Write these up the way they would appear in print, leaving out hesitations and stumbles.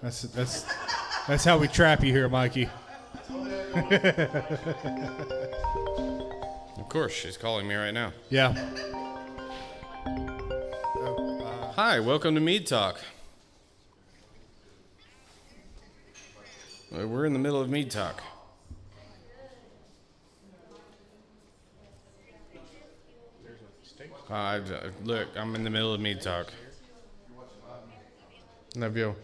That's how we trap you here, Mikey. Of course, she's calling me right now. Yeah. Hi, welcome to Mead Talk. We're in the middle of Mead Talk. Look, I'm in the middle of Mead Talk. Love you.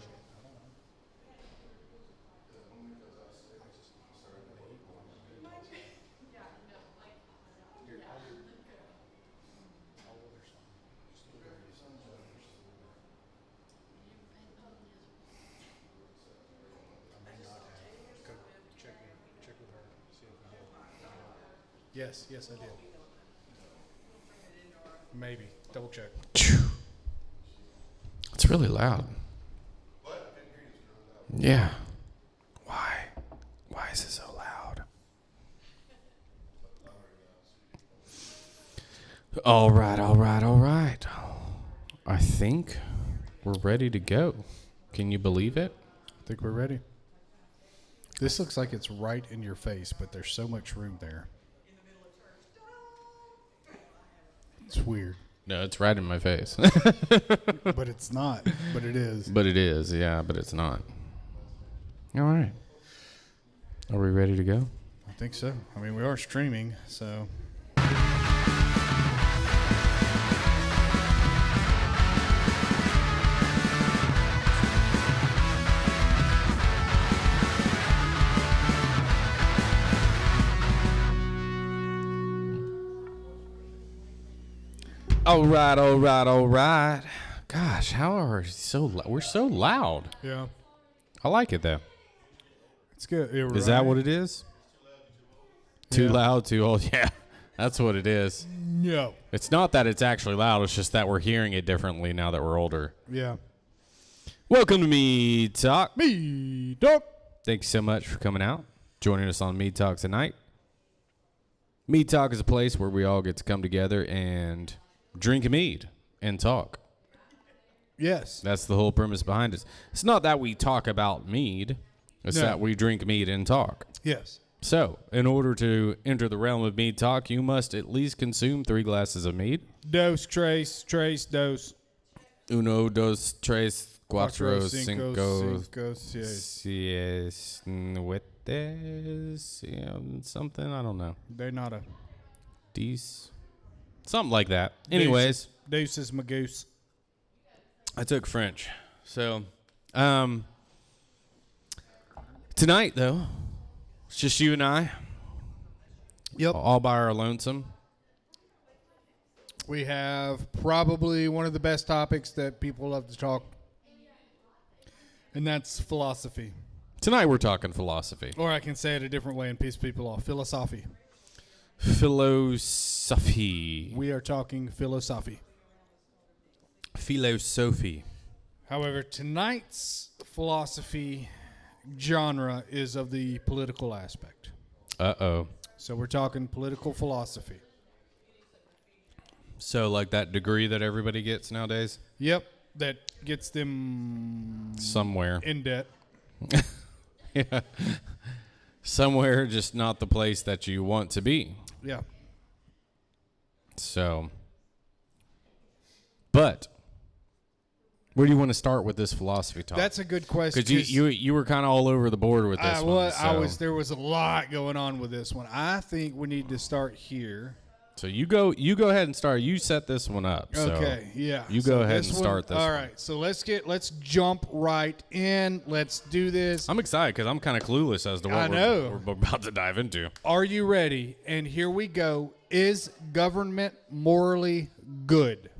Yes, I did. Maybe. Double check. It's really loud. Yeah. Why? Why is it so loud? All right. I think we're ready to go. Can you believe it? I think we're ready. This looks like it's right in your face, but there's so much room there. It's weird. No, it's right in my face. But it's not. But it is. But it is, yeah, but it's not. All right. Are we ready to go? I think so. I mean, we are streaming, so. All right. Gosh, how are we so we're so loud. Yeah. I like it though. It's good. Yeah, Is that what it is? Too loud, too old. Yeah, that's what it is. No. It's not that it's actually loud. It's just that we're hearing it differently now that we're older. Yeah. Welcome to Mead Talk. Mead Talk. Thank you so much for coming out, joining us on Mead Talk tonight. Mead Talk is a place where we all get to come together and drink a mead and talk. Yes. That's the whole premise behind it. It's not that we talk about mead. It's that we drink mead and talk. Yes. So, in order to enter the realm of mead talk, you must at least consume 3 glasses of mead. Dos, tres, dos. Uno, dos, tres, cuatro, cinco, seis. Something, I don't know. De nada. Dece. Something like that. Anyways. Deuces, my goose. I took French. So, tonight, though, it's just you and I. Yep. All by our lonesome. We have probably one of the best topics that people love to talk, and that's philosophy. Tonight we're talking philosophy. Or I can say it a different way and piss people off. Philosophy. Philosophy. We are talking philosophy. Philosophy. However, tonight's philosophy genre is of the political aspect. Uh-oh. So we're talking political philosophy. So like that degree that everybody gets nowadays? Yep. That gets them somewhere in debt. Yeah. Somewhere, just not the place that you want to be. Yeah. So, but where do you want to start with this philosophy talk? That's a good question. Because you were kind of all over the board with this one. There was a lot going on with this one. I think we need to start here. So you go ahead and start. You set this one up. Okay, yeah. You go ahead and start this. All right, so let's jump right in. Let's do this. I'm excited because I'm kind of clueless as to what we're about to dive into. Are you ready? And here we go. Is government morally good?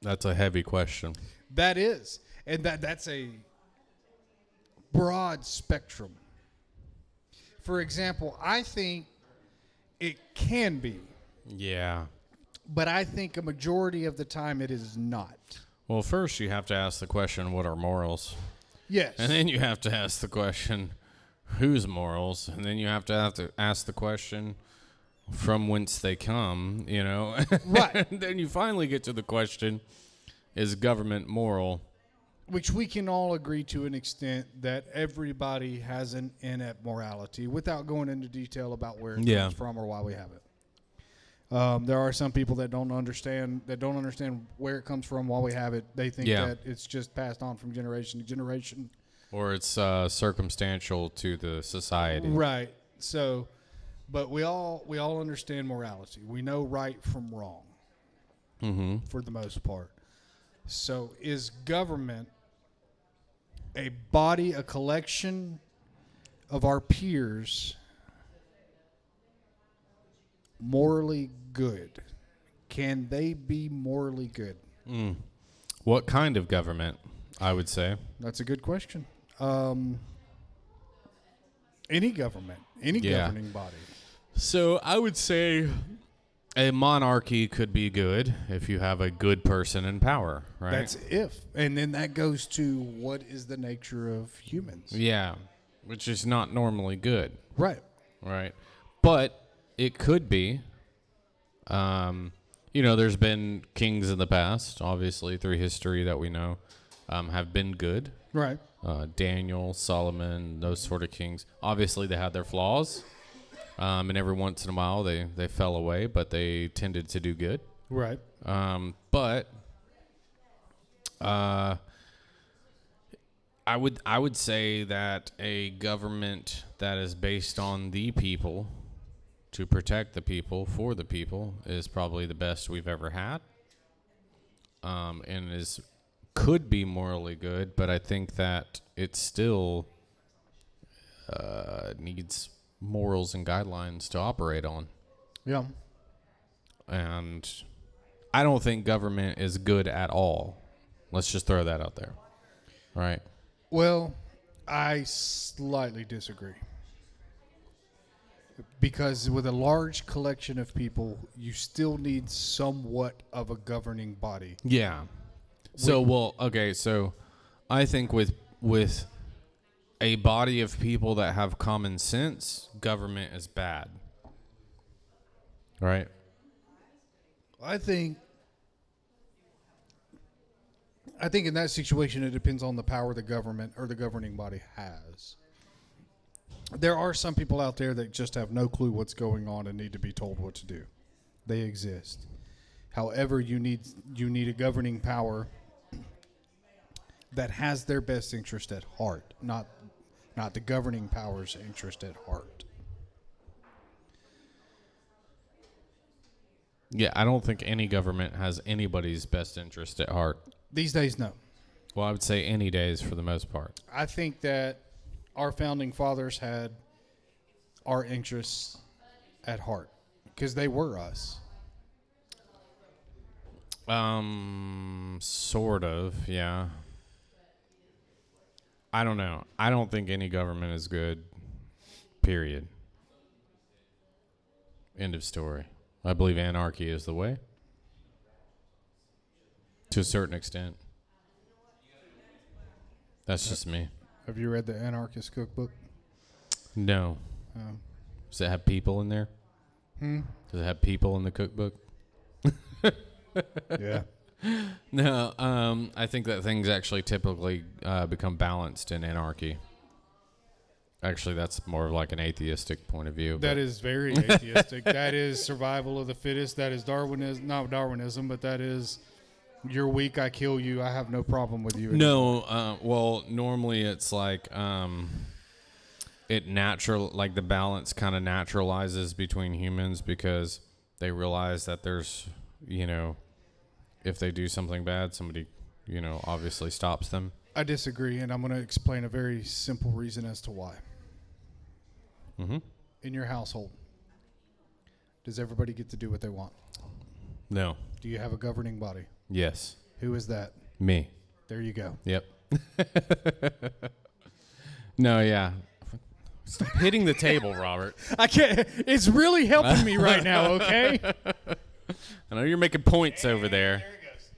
That's a heavy question. That is. And that's a broad spectrum. For example, I think it can be. Yeah. But I think a majority of the time it is not. Well, first you have to ask the question, what are morals? Yes. And then you have to ask the question, whose morals? And then you have to ask the question, from whence they come, you know? Right. And then you finally get to the question, is government moral? which we can all agree to an extent that everybody has an inept morality without going into detail about where it comes from or why we have it. There are some people that don't understand where it comes from, why we have it. They think that it's just passed on from generation to generation. Or it's circumstantial to the society. Right. So, but we all understand morality. We know right from wrong for the most part. So is government a body, a collection of our peers morally good? Can they be morally good? What kind of government, I would say? That's a good question. Any government, any governing body. So I would say a monarchy could be good if you have a good person in power, right? That's if. And then that goes to what is the nature of humans. Yeah, which is not normally good. Right. Right. But it could be. There's been kings in the past, obviously, through history that we know have been good. Right. Daniel, Solomon, those sort of kings. Obviously, they had their flaws. And every once in a while, they fell away, but they tended to do good. Right. But I would say that a government that is based on the people, to protect the people, for the people, is probably the best we've ever had. And could be morally good, but I think that it still needs morals and guidelines to operate on. Yeah. And I don't think government is good at all. Let's just throw that out there. Right? Well, I slightly disagree. Because with a large collection of people, you still need somewhat of a governing body. Yeah. So I think with a body of people that have common sense, government is bad. Right? I think in that situation, it depends on the power the government or the governing body has. There are some people out there that just have no clue what's going on and need to be told what to do. They exist. However, you need a governing power that has their best interest at heart, not the governing power's interest at heart. Yeah, I don't think any government has anybody's best interest at heart. These days, no. Well, I would say any days for the most part. I think that our founding fathers had our interests at heart because they were us. Sort of, yeah. I don't know. I don't think any government is good, period. End of story. I believe anarchy is the way. To a certain extent. That's just me. Have you read the Anarchist Cookbook? No. Does it have people in there? Does it have people in the cookbook? Yeah. No, I think that things actually typically become balanced in anarchy. Actually, that's more of like an atheistic point of view. That is very atheistic. That is survival of the fittest. That is Darwinism. Not Darwinism, but that is you're weak, I kill you. I have no problem with you. No, well, normally it's like the balance kind of naturalizes between humans because they realize that there's, if they do something bad, somebody, obviously stops them. I disagree, and I'm going to explain a very simple reason as to why. Mm-hmm. In your household, does everybody get to do what they want? No. Do you have a governing body? Yes. Who is that? Me. There you go. Yep. No, yeah. Stop hitting the table, Robert. I can't. It's really helping me right now, okay? I know you're making points over there. There it goes.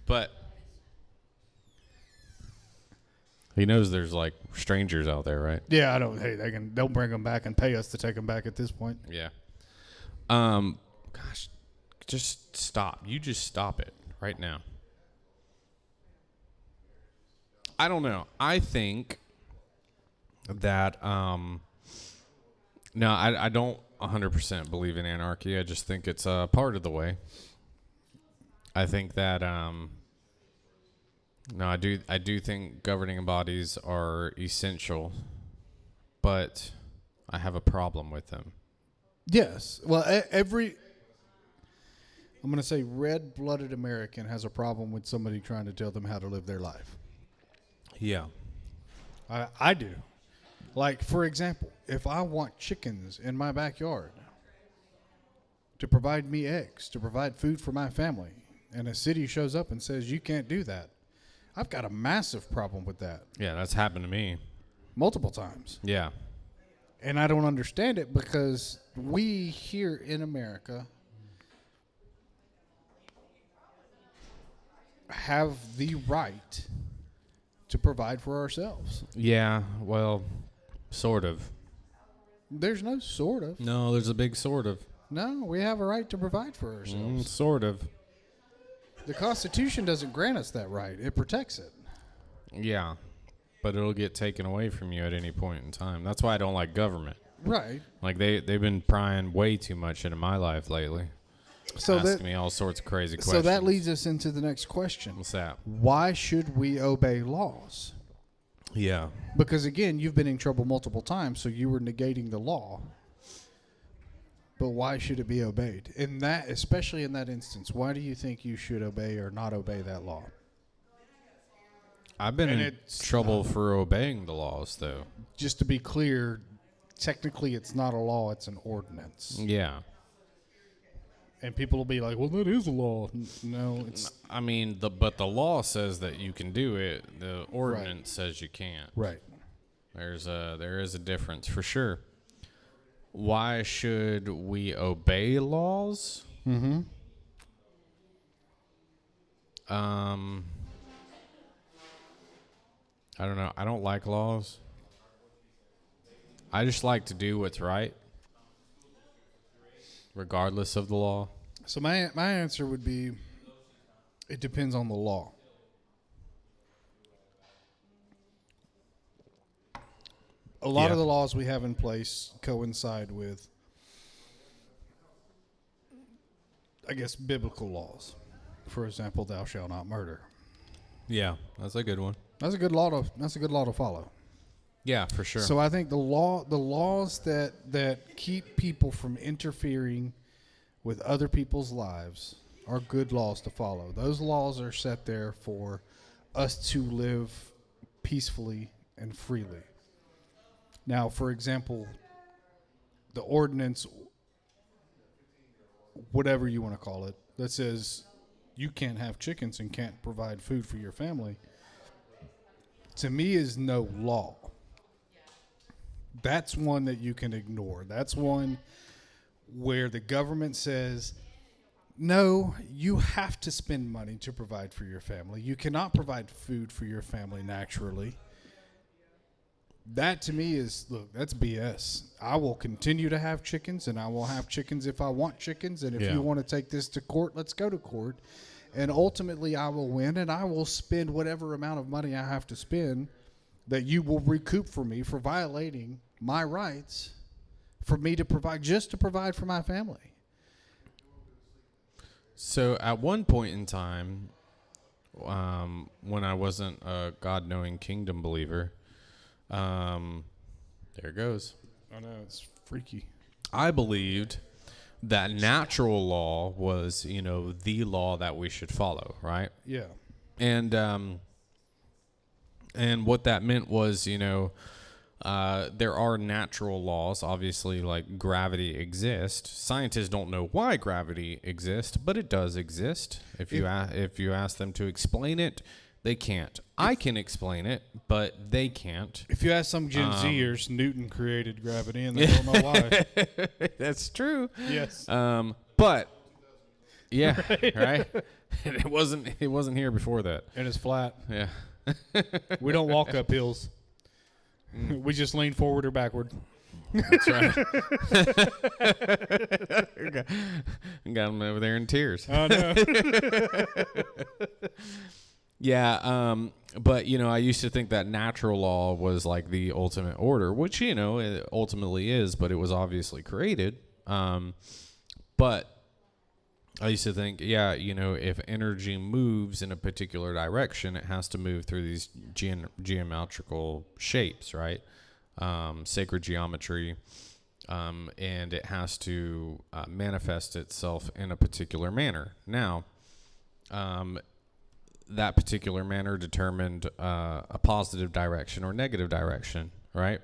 But he knows there's like strangers out there, right? Yeah, they'll bring them back and pay us to take them back at this point. Yeah. Gosh, just stop. You just stop it right now. I don't know. I think that no, I don't 100% believe in anarchy. I just think it's a part of the way. I think that no, I do think governing bodies are essential, but I have a problem with them. Yes. Well, I'm going to say red-blooded American has a problem with somebody trying to tell them how to live their life. Yeah. I do. Like, for example, if I want chickens in my backyard to provide me eggs, to provide food for my family, and a city shows up and says you can't do that, I've got a massive problem with that. Yeah, that's happened to me. Multiple times. Yeah. And I don't understand it because we here in America have the right to provide for ourselves. Yeah, well, sort of. There's no sort of. No, there's a big sort of. No, we have a right to provide for ourselves. Sort of. The Constitution doesn't grant us that right. It protects it. Yeah, but it'll get taken away from you at any point in time. That's why I don't like government. Right. Like they've been prying way too much into my life lately. So asking me all sorts of crazy questions. So that leads us into the next question. What's that? Why should we obey laws? Yeah. Because again, you've been in trouble multiple times, so you were negating the law. But why should it be obeyed? In that, especially in that instance, why do you think you should obey or not obey that law? I've been in trouble for obeying the laws, though. Just to be clear, technically it's not a law, it's an ordinance. Yeah. And people will be like, well, that is a law. No, it's... I mean, but the law says that you can do it. The ordinance says you can't. Right. There is a difference, for sure. Why should we obey laws? Mm-hmm. I don't know. I don't like laws. I just like to do what's right, regardless of the law. So my answer would be, it depends on the law. A lot of the laws we have in place coincide with, I guess, biblical laws. For example, thou shalt not murder. Yeah, that's a good one. That's a good law to follow. Yeah, for sure. So I think the laws that keep people from interfering with other people's lives are good laws to follow. Those laws are set there for us to live peacefully and freely. Now, for example, the ordinance, whatever you want to call it, that says you can't have chickens and can't provide food for your family, to me is no law. That's one that you can ignore. That's one where the government says, no, you have to spend money to provide for your family. You cannot provide food for your family naturally. That to me is, look, that's BS. I will continue to have chickens, and I will have chickens if I want chickens. And if you want to take this to court, let's go to court. And ultimately, I will win, and I will spend whatever amount of money I have to spend that you will recoup for me for violating my rights for me to provide, just to provide for my family. So at one point in time, when I wasn't a God-knowing kingdom believer, there it goes. I know, it's freaky. I believed that natural law was, the law that we should follow, right? Yeah. And what that meant was, there are natural laws, obviously, like gravity exists. Scientists don't know why gravity exists, but it does exist. If you ask them to explain it, they can't. I can explain it, but they can't. If you ask some Gen Zers, Newton created gravity, and they don't know why. That's true. Yes. But yeah, right. It wasn't here before that. And it's flat. Yeah. We don't walk up hills. We just lean forward or backward. That's right. Got him over there in tears. Oh, no. Yeah, but I used to think that natural law was like the ultimate order, which it ultimately is, but it was obviously created. But I used to think, if energy moves in a particular direction, it has to move through these geometrical shapes, right? Sacred geometry, and it has to manifest itself in a particular manner. Now, that particular manner determined a positive direction or negative direction, right?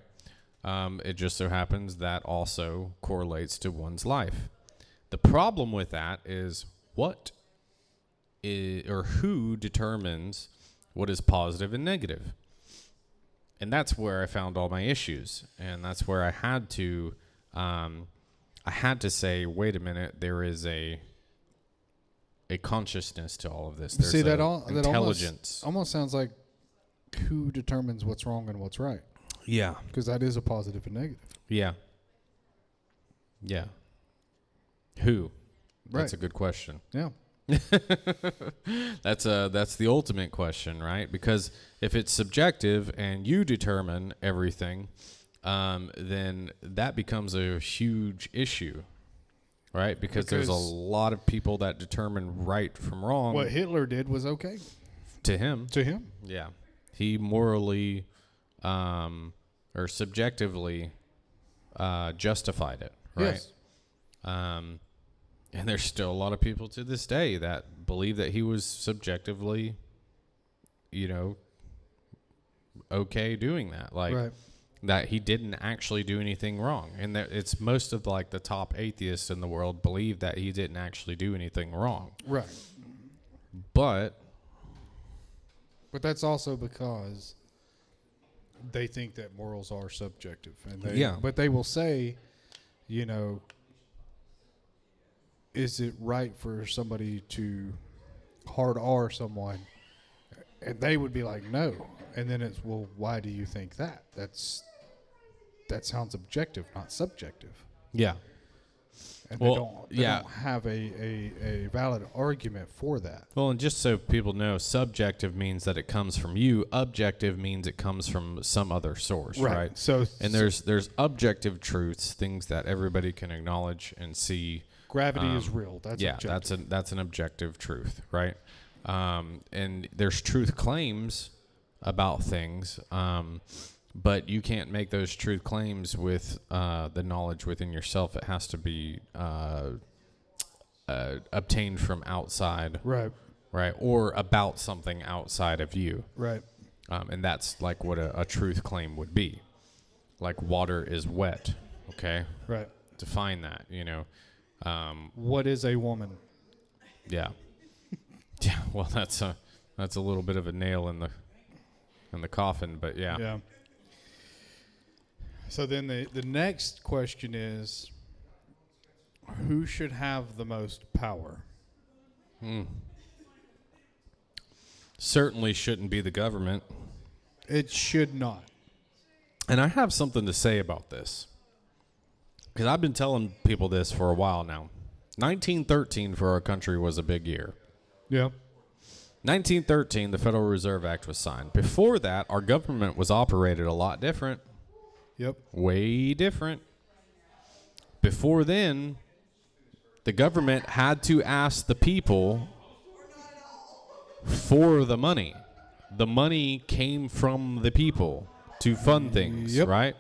It just so happens that also correlates to one's life. The problem with that is who determines what is positive and negative. And that's where I found all my issues. And that's where I had to say, wait a minute, there is a consciousness to all of this. There's intelligence. That almost sounds like who determines what's wrong and what's right. Yeah. Because that is a positive and negative. Yeah. Yeah. Who? Right. That's a good question. Yeah. That's the ultimate question, right? Because if it's subjective and you determine everything, then that becomes a huge issue, right? Because there's a lot of people that determine right from wrong. What Hitler did was okay. To him. Yeah. He morally or subjectively justified it, right? Yes. And there's still a lot of people to this day that believe that he was subjectively, okay doing that. Like, right. That he didn't actually do anything wrong. And that it's most of like the top atheists in the world believe that he didn't actually do anything wrong. Right. But that's also because they think that morals are subjective. And but they will say, is it right for somebody to hard R someone? And they would be like, no. And then it's, well, why do you think that? That sounds objective, not subjective. Yeah. And they don't have a valid argument for that. Well, and just so people know, subjective means that it comes from you. Objective means it comes from some other source, right? And there's objective truths, things that everybody can acknowledge and see. Gravity is real. That's objective. that's an objective truth, right? And there's truth claims about things, but you can't make those truth claims with the knowledge within yourself. It has to be obtained from outside, right? Or about something outside of you, right? And that's like what a truth claim would be. Like water is wet, okay? Right. Define that, what is a woman? Yeah. Yeah. Well, that's a little bit of a nail in the coffin, but yeah. Yeah. So then the next question is, who should have the most power? Certainly shouldn't be the government. It should not. And I have something to say about this, because I've been telling people this for a while now. 1913 for our country was a big year. Yeah. 1913, the Federal Reserve Act was signed. Before that, our government was operated a lot different. Yep. Way different. Before then, the government had to ask the people for the money. The money came from the people to fund things, right?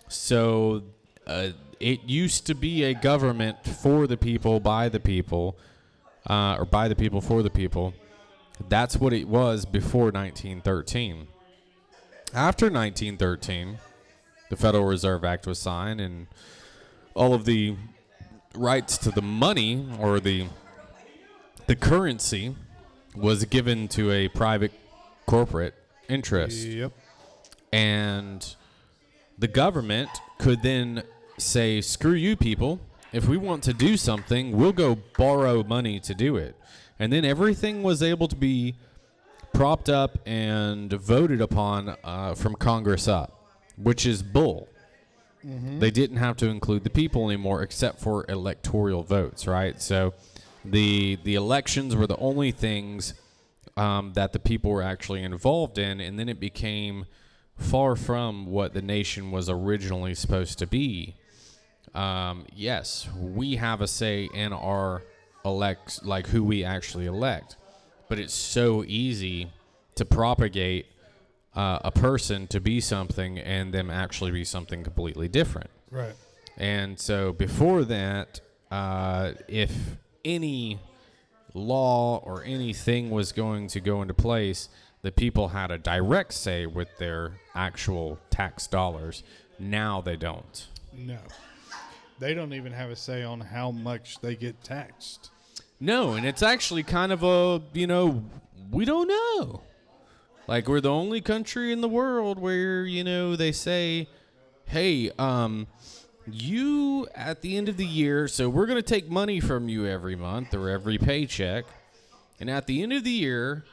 So it used to be a government for the people, by the people, or by the people, for the people. That's what it was before 1913. After 1913, the Federal Reserve Act was signed, and all of the rights to the money or the currency was given to a private corporate interest. Yep. And the government could then say, screw you people. If we want to do something, we'll go borrow money to do it. And then everything was able to be propped up and voted upon from Congress up, which is bull. Mm-hmm. They didn't have to include the people anymore except for electoral votes, right? So the elections were the only things that the people were actually involved in, and then it became far from what the nation was originally supposed to be. Yes, we have a say in our like who we actually elect, but it's so easy to propagate a person to be something and them actually be something completely different. Right. And so before that, if any law or anything was going to go into place, the people had a direct say with their actual tax dollars. Now they don't. No. They don't even have a say on how much they get taxed. No, and it's actually kind of a, we don't know. Like, we're the only country in the world where, they say, hey, you at the end of the year, so we're going to take money from you every month or every paycheck. And at the end of the year,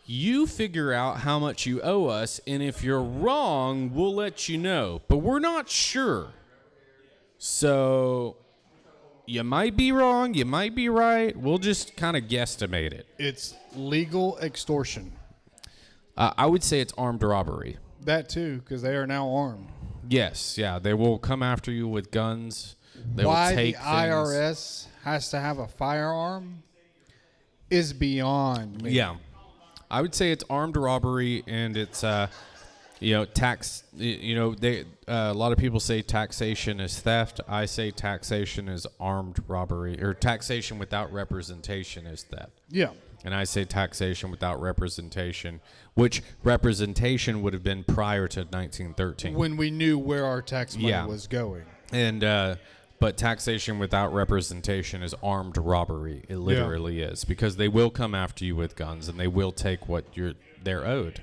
you figure out how much you owe us. And if you're wrong, we'll let you know. But we're not sure. So you might be wrong. You might be right. We'll just kind of guesstimate it. It's legal extortion. I would say it's armed robbery. That too, because they are now armed. Yes, yeah. They will come after you with guns. They Why will take the IRS has to have a firearm is beyond me. Yeah. I would say it's armed robbery, and it's tax. They a lot of people say taxation is theft. I say taxation is armed robbery, or taxation without representation is theft. Yeah. And I say taxation without representation, which representation would have been prior to 1913. When we knew where our tax money was going. And but taxation without representation is armed robbery. It literally is, because they will come after you with guns, and they will take what they're owed.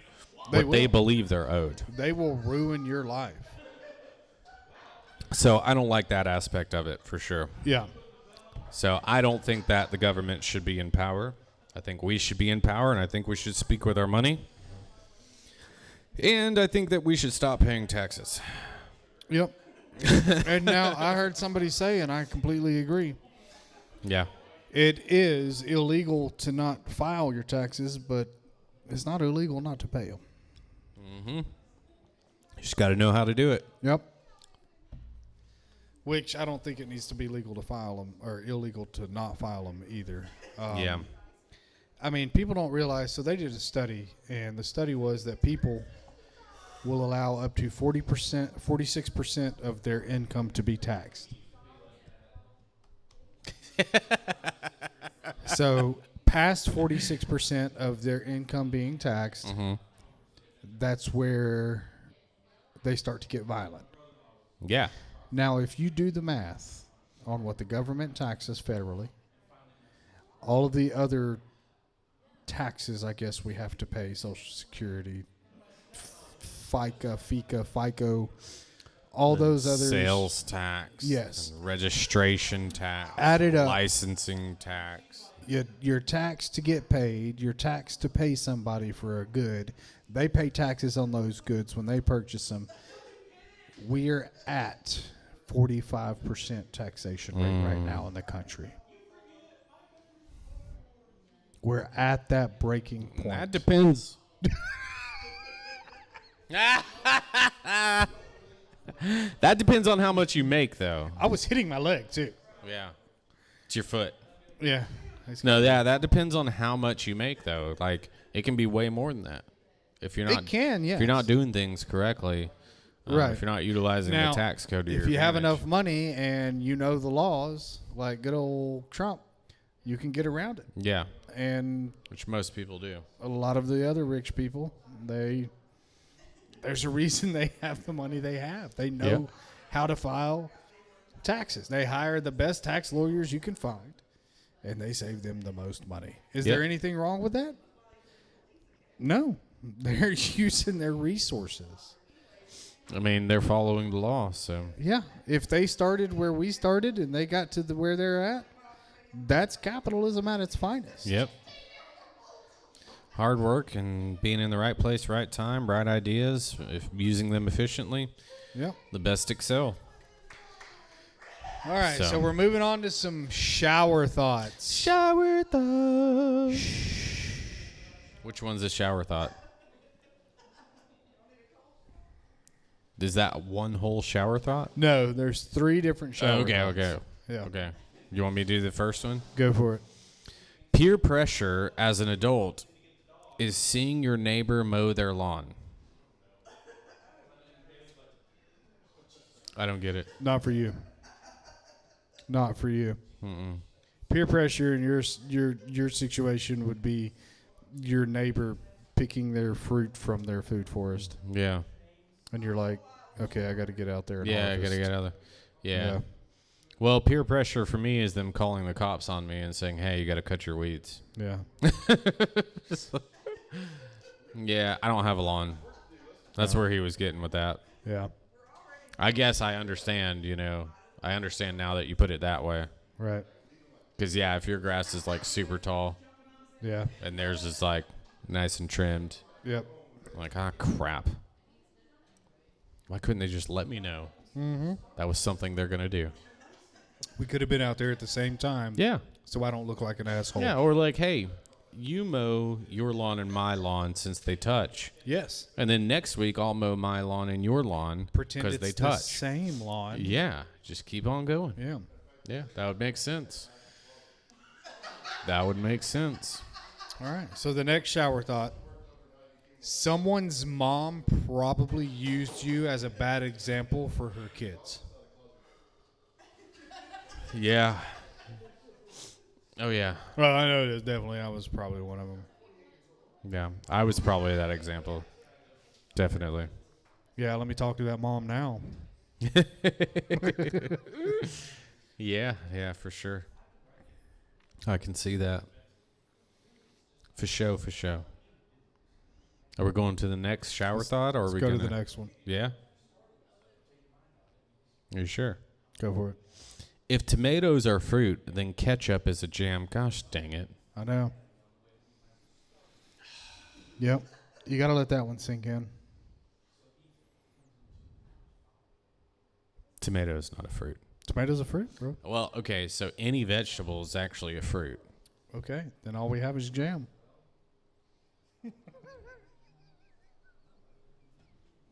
They believe they're owed. They will ruin your life. So I don't like that aspect of it, for sure. Yeah. So I don't think that the government should be in power. I think we should be in power, and I think we should speak with our money. And I think that we should stop paying taxes. Yep. And now I heard somebody say, and I completely agree. Yeah. It is illegal to not file your taxes, but it's not illegal not to pay them. Mm-hmm. You just got to know how to do it. Yep. Which I don't think it needs to be legal to file them, or illegal to not file them either. Yeah. I mean, people don't realize, so they did a study, and the study was that people will allow up to 46% of their income to be taxed. So past 46% of their income being taxed, that's where they start to get violent. Yeah. Now, if you do the math on what the government taxes federally, all of the other taxes, I guess we have to pay, Social Security, FICA, all those others. Sales tax. Yes. And registration tax. Added up. Licensing tax. Your tax to get paid, your tax to pay somebody for a good. They pay taxes on those goods when they purchase them. We're at 45% taxation rate right now in the country. We're at that breaking point. That depends. That depends on how much you make, though. I was hitting my leg, too. Yeah. It's your foot. Yeah. No, yeah, that depends on how much you make, though. Like, it can be way more than that. If you're not, it can, yes. If you're not doing things correctly, right. If you're not utilizing now, the tax code to your if you have advantage. enough money and you know the laws, like good old Trump, you can get around it. Yeah. And which most people do. A lot of the other rich people, there's a reason they have the money they have. They know how to file taxes. They hire the best tax lawyers you can find, and they save them the most money. Is there anything wrong with that? No. They're using their resources. I mean, they're following the law, so. Yeah. If they started where we started and they got to where they're at, that's capitalism at its finest. Yep. Hard work and being in the right place, right time, right ideas, if using them efficiently. Yep. The best excel. All right, so we're moving on to some shower thoughts. Shower thoughts. Which one's a shower thought? Is that one whole shower thought? No, there's 3 different shower thoughts. Okay. Yeah. Okay. You want me to do the first one? Go for it. Peer pressure as an adult is seeing your neighbor mow their lawn. I don't get it. Not for you. Not for you. Mm-mm. Peer pressure in your situation would be your neighbor picking their fruit from their food forest, Yeah. and you're like, okay, I got to get out there. And Yeah, I harvest. gotta get out of there. Yeah. Yeah. Well, peer pressure for me is them calling the cops on me and saying, "Hey, you got to cut your weeds." Yeah. Yeah, I don't have a lawn. That's where he was getting with that. Yeah. I guess I understand. I understand now that you put it that way. Right. Because yeah, if your grass is like super tall Yeah. and theirs is like nice and trimmed, Yep. I'm like, crap. Why couldn't they just let me know that was something they're gonna do? We could have been out there at the same time. Yeah. So I don't look like an asshole. Yeah, or like, hey, you mow your lawn and my lawn since they touch. Yes. And then next week I'll mow my lawn and your lawn Pretend because it's they the touch. same lawn. Yeah, just keep on going. Yeah. Yeah, that would make sense. That would make sense. All right. So the next shower thought. Someone's mom probably used you as a bad example for her kids. Yeah. Oh, yeah. Well, I know it is definitely. I was probably one of them. Yeah, I was probably that example. Definitely. Yeah, let me talk to that mom now. Yeah, for sure. I can see that. For sure. Are we going to the next shower thought, or are we Go going to the next one. Yeah? Are you sure? Go for it. If tomatoes are fruit, then ketchup is a jam. Gosh dang it. I know. Yep. You got to let that one sink in. Tomatoes, not a fruit. Tomatoes a fruit, bro? Well, okay, so any vegetable is actually a fruit. Okay. Then all we have is jam.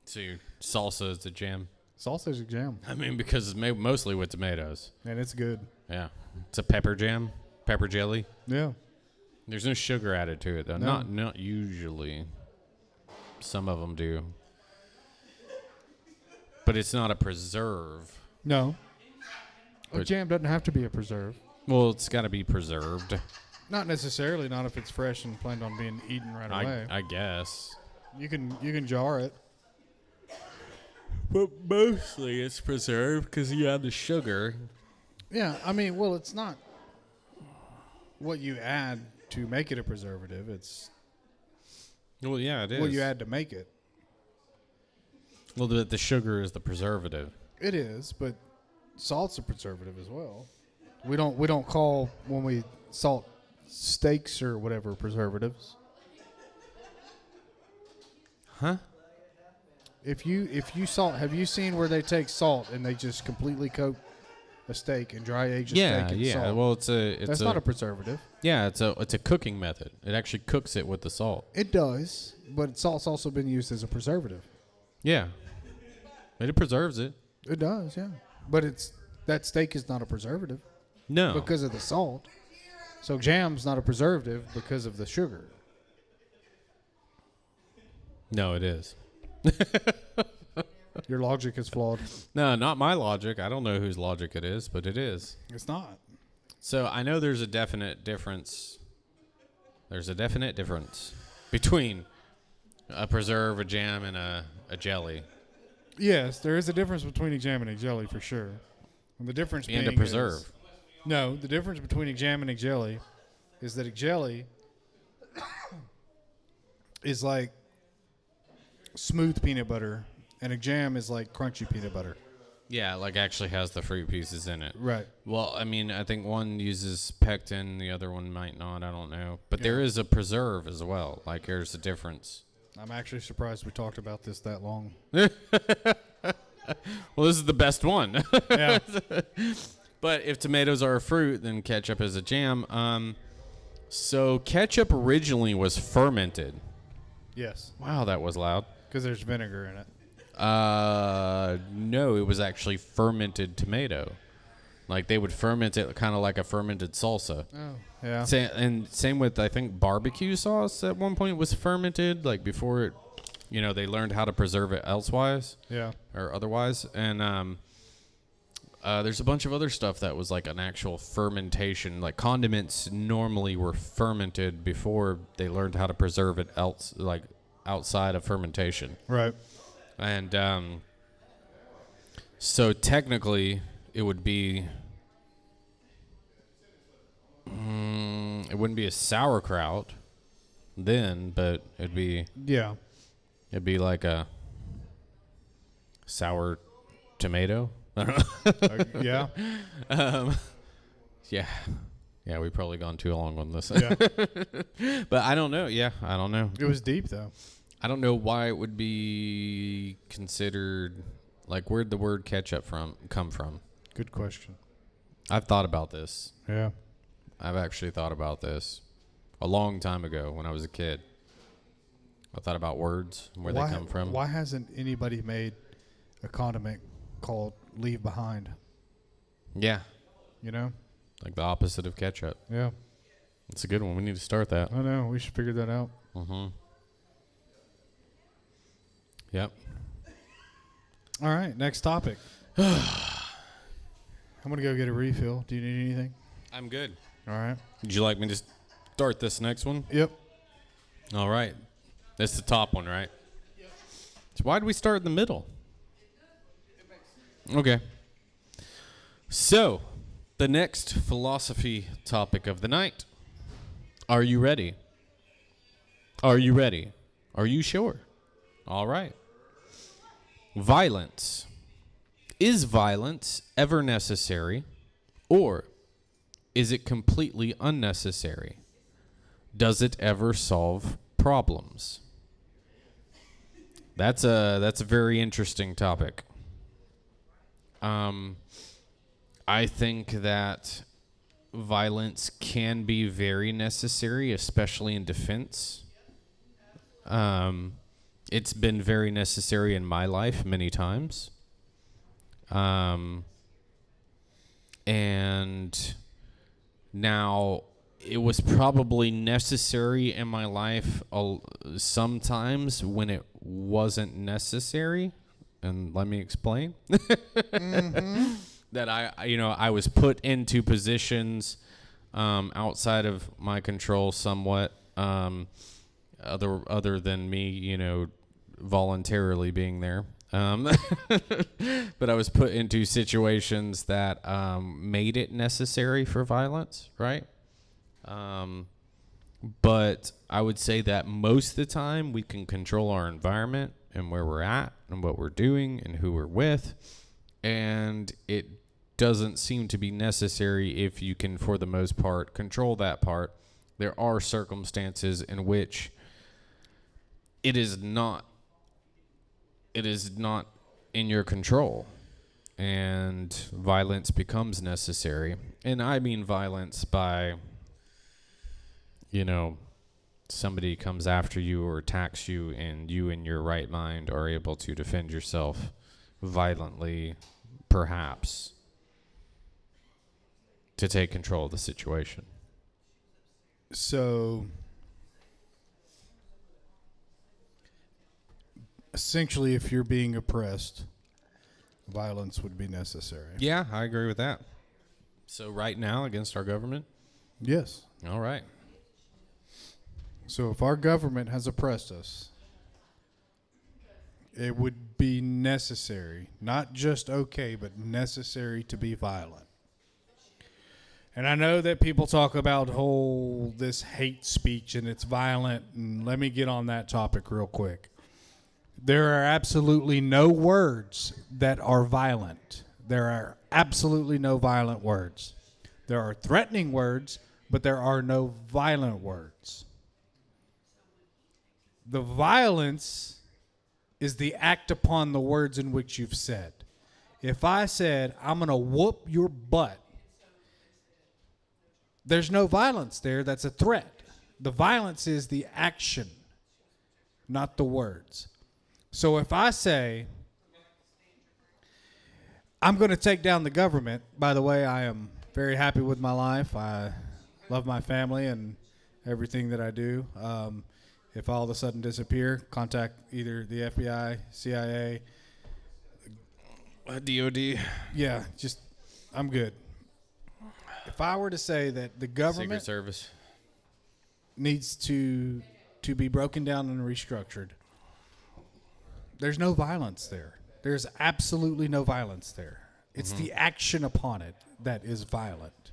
So salsa is a jam. Salsa's a jam. I mean, because it's made mostly with tomatoes. And it's good. Yeah. It's a pepper jam, pepper jelly. Yeah. There's no sugar added to it, though. No. Not usually. Some of them do. But it's not a preserve. No. A But- jam doesn't have to be a preserve. Well, it's got to be preserved. Not necessarily, not if it's fresh and planned on being eaten right away. I guess. You can jar it. But mostly it's preserved because you add the sugar. Yeah, I mean, well, it's not what you add to make it a preservative. It's Well, yeah, it is. what you add to make it. Well, the sugar is the preservative. It is, but salt's a preservative as well. We don't call when we salt steaks or whatever preservatives. Huh? If you salt, have you seen where they take salt and they just completely coat a steak and dry age a steak in salt? Well, it's not a preservative. Yeah, it's a cooking method. It actually cooks it with the salt. It does, but salt's also been used as a preservative. Yeah. But it preserves it. It does, yeah. But that steak is not a preservative No. because of the salt. So jam's not a preservative because of the sugar. No, it is. Your logic is flawed. No, not my logic. I don't know whose logic it is, but it is. It's not. So I know there's a definite difference. There's a definite difference between a preserve, a jam, and a jelly. Yes, there is a difference between a jam and a jelly for sure. And the difference And a being preserve. No, the difference between a jam and a jelly is that a jelly is like smooth peanut butter and a jam is like crunchy peanut butter. Yeah, like actually has the fruit pieces in it. Right. Well, I mean, I think one uses pectin, the other one might not. I don't know. But Yeah. there is a preserve as well. Like, there's a difference. I'm actually surprised we talked about this that long. Well, this is the best one. Yeah. But if tomatoes are a fruit, then ketchup is a jam. So ketchup originally was fermented. Yes, Wow, that was loud. because there's vinegar in it. No, it was actually fermented tomato. Like they would ferment it kind of like a fermented salsa. Oh, yeah. And same with, I think, barbecue sauce at one point was fermented, like before it, they learned how to preserve it elsewise. Yeah. Or otherwise. And there's a bunch of other stuff that was like an actual fermentation. Like condiments normally were fermented before they learned how to preserve it outside of fermentation. Right. And so technically it would be it wouldn't be a sauerkraut then, but it'd be like a sour tomato. I don't know. Yeah. Yeah, we've probably gone too long on this. Yeah. But I don't know. Yeah, I don't know. It was deep, though. I don't know why it would be considered, like, where'd the word ketchup come from? Good question. I've thought about this. Yeah. I've actually thought about this a long time ago when I was a kid. I thought about words and where they come from. Why hasn't anybody made a condiment called Leave Behind? Yeah, You know? like the opposite of ketchup. Yeah. It's a good one. We need to start that. I know. We should figure that out. Mm-hmm. Yep. All right. Next topic. I'm going to go get a refill. Do you need anything? I'm good. All right. Would you like me to start this next one? Yep. All right. That's the top one, right? Yep. So why did we start in the middle? Okay. So, the next philosophy topic of the night. Are you ready? Are you ready? Are you sure? All right. Violence. Is violence ever necessary, or is it completely unnecessary? Does it ever solve problems? That's a very interesting topic. I think that violence can be very necessary, especially in defense. It's been very necessary in my life many times. And now it was probably necessary in my life sometimes when it wasn't necessary. And let me explain. Mm-hmm. That I was put into positions outside of my control somewhat, other than me, voluntarily being there. But I was put into situations that made it necessary for violence, right? But I would say that most of the time we can control our environment and where we're at and what we're doing and who we're with. And it doesn't seem to be necessary if you can, for the most part, control that part. There are circumstances in which it is not in your control, and violence becomes necessary. And I mean violence by, somebody comes after you or attacks you, and you in your right mind are able to defend yourself violently, perhaps, to take control of the situation. So, essentially, if you're being oppressed, violence would be necessary. Yeah, I agree with that. So right now, against our government? Yes. All right. So if our government has oppressed us, it would be necessary, not just okay, but necessary to be violent. And I know that people talk about this hate speech and it's violent, and let me get on that topic real quick. There are absolutely no words that are violent. There are absolutely no violent words. There are threatening words, but there are no violent words. The violence is the act upon the words in which you've said. If I said, I'm going to whoop your butt, There's no violence there. That's a threat. The violence is the action, not the words. So if I say, I'm going to take down the government, by the way, I am very happy with my life. I love my family and everything that I do. If I all of a sudden disappear, contact either the FBI, CIA. DOD. Yeah, just, I'm good. If I were to say that the government Secret Service needs to be broken down and restructured, there's no violence there. There's absolutely no violence there. It's the action upon it that is violent.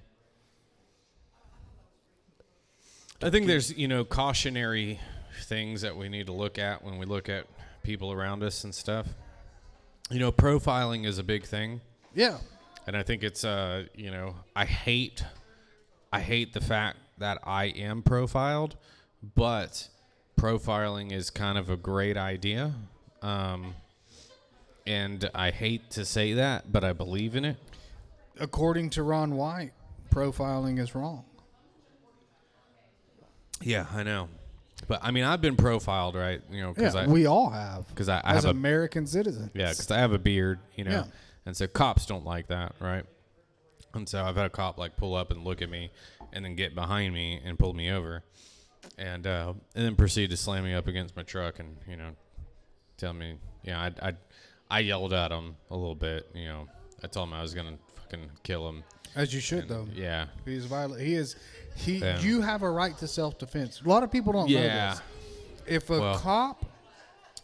I think there's, cautionary things that we need to look at when we look at people around us and stuff. Profiling is a big thing. Yeah. And I think it's, I hate the fact that I am profiled, but profiling is kind of a great idea. And I hate to say that, but I believe in it. According to Ron White, profiling is wrong. Yeah, I know. But, I've been profiled, right? We all have. Because I as have American citizens. Yeah, because I have a beard, Yeah. And so cops don't like that, right? And so I've had a cop, pull up and look at me and then get behind me and pull me over and then proceed to slam me up against my truck and, tell me, I yelled at him a little bit, I told him I was going to fucking kill him. As you should, though. Yeah. He's violent. You have a right to self-defense. A lot of people don't know this. If a cop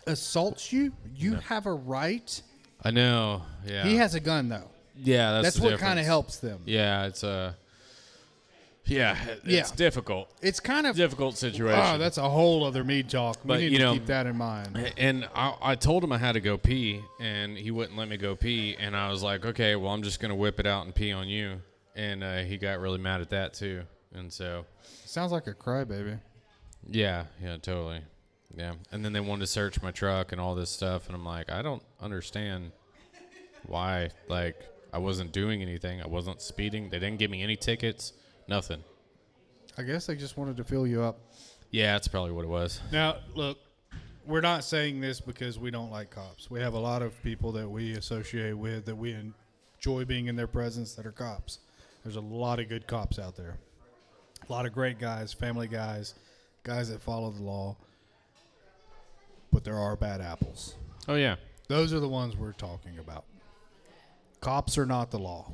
assaults you, you have a right. I know. Yeah. He has a gun, though. Yeah, that's what kind of helps them. Yeah, it's difficult. It's kind of difficult situation. Oh, that's a whole other mead talk. But, we need to keep that in mind. And I told him I had to go pee, and he wouldn't let me go pee. And I was like, okay, well, I'm just going to whip it out and pee on you. And he got really mad at that, too. And so. Sounds like a crybaby. Yeah, totally. Yeah. And then they wanted to search my truck and all this stuff. And I'm like, I don't understand why. I wasn't doing anything. I wasn't speeding. They didn't give me any tickets. Nothing. I guess they just wanted to fill you up. Yeah, that's probably what it was. Now, look, we're not saying this because we don't like cops. We have a lot of people that we associate with that we enjoy being in their presence that are cops. There's a lot of good cops out there. A lot of great guys, family guys, guys that follow the law. But there are bad apples. Oh, yeah. Those are the ones we're talking about. Cops are not the law.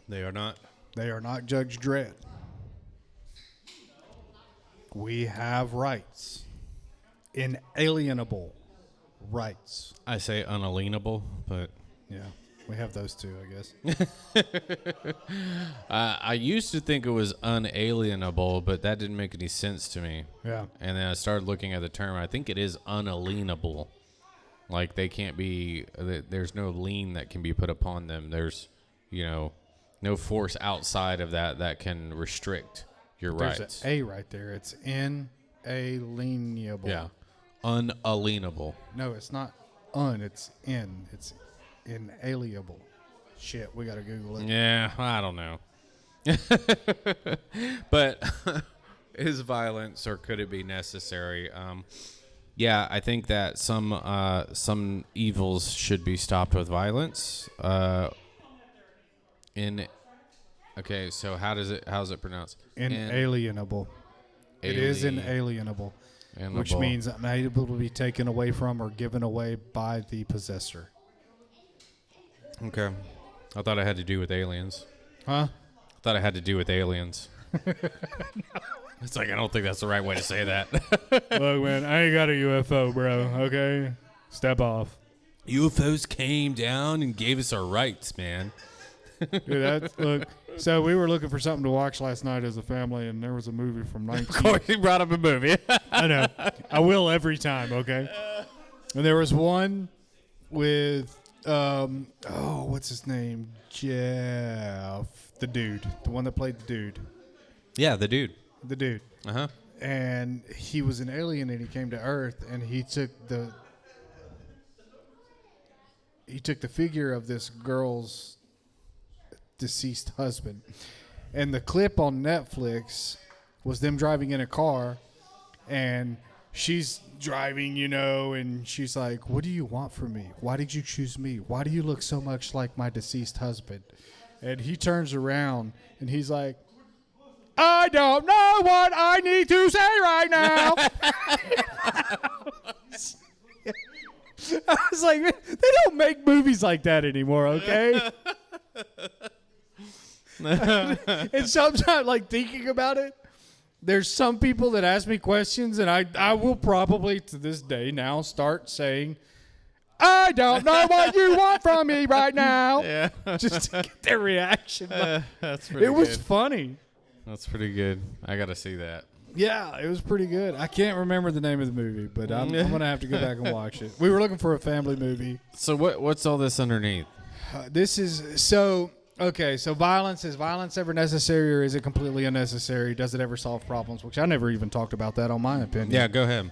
They are not. They are not Judge Dredd. We have rights. Inalienable rights. I say unalienable, but... Yeah, we have those two, I guess. I used to think it was unalienable, but that didn't make any sense to me. Yeah. And then I started looking at the term. I think it is unalienable. They can't be... There's no lien that can be put upon them. There's, no force outside of that can restrict your rights. There's an A right there. It's inalienable. Yeah. Unalienable. No, it's not it's in. It's inalienable. Shit, we got to Google it. Yeah, I don't know. But is violence or could it be necessary? Yeah, I think that some evils should be stopped with violence. Okay, so how's it pronounced? Inalienable. It is inalienable, which means unable to be taken away from or given away by the possessor. Okay. I thought it had to do with aliens. Huh? I thought it had to do with aliens. It's I don't think that's the right way to say that. Look, man, I ain't got a UFO, bro, okay? Step off. UFOs came down and gave us our rights, man. Dude, look. So we were looking for something to watch last night as a family, and there was a movie from 19... Of course, he brought up a movie. I know. I will every time, okay? And there was one with, what's his name? Jeff. The dude. The one that played the dude. Yeah, the dude. The dude. Uh-huh. And he was an alien, and he came to Earth, and he took the figure of this girl's deceased husband, And the clip on Netflix was them driving in a car, and she's driving, and she's like, "What do you want from me? Why did you choose me? Why do you look so much like my deceased husband?" And he turns around, and he's like, "I don't know what I need to say right now." I was like, "Man, they don't make movies like that anymore, okay?" And sometimes, like, thinking about it, there's some people that ask me questions, and I will probably, to this day now, start saying, "I don't know what you want from me right now." Yeah. Just to get their reaction. That's pretty It was good. funny. That's pretty good. I got to see that. Yeah, it was pretty good. I can't remember the name of the movie, but I'm going to have to go back and watch it. We were looking for a family movie. So what's all this underneath? This is so okay. So violence, is violence ever necessary, or is it completely unnecessary? Does it ever solve problems? Which I never even talked about that on my opinion. Yeah, go ahead.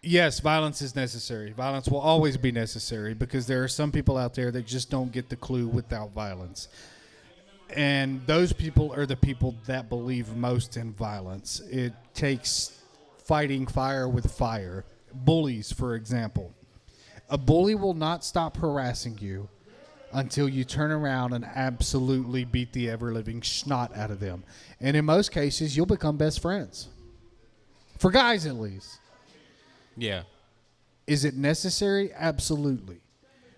Yes, violence is necessary. Violence will always be necessary because there are some people out there that just don't get the clue without violence. And those people are the people that believe most in violence. It takes fighting fire with fire. Bullies, for example. A bully will not stop harassing you until you turn around and absolutely beat the ever-living snot out of them. And in most cases, you'll become best friends. For guys, at least. Yeah. Is it necessary? Absolutely.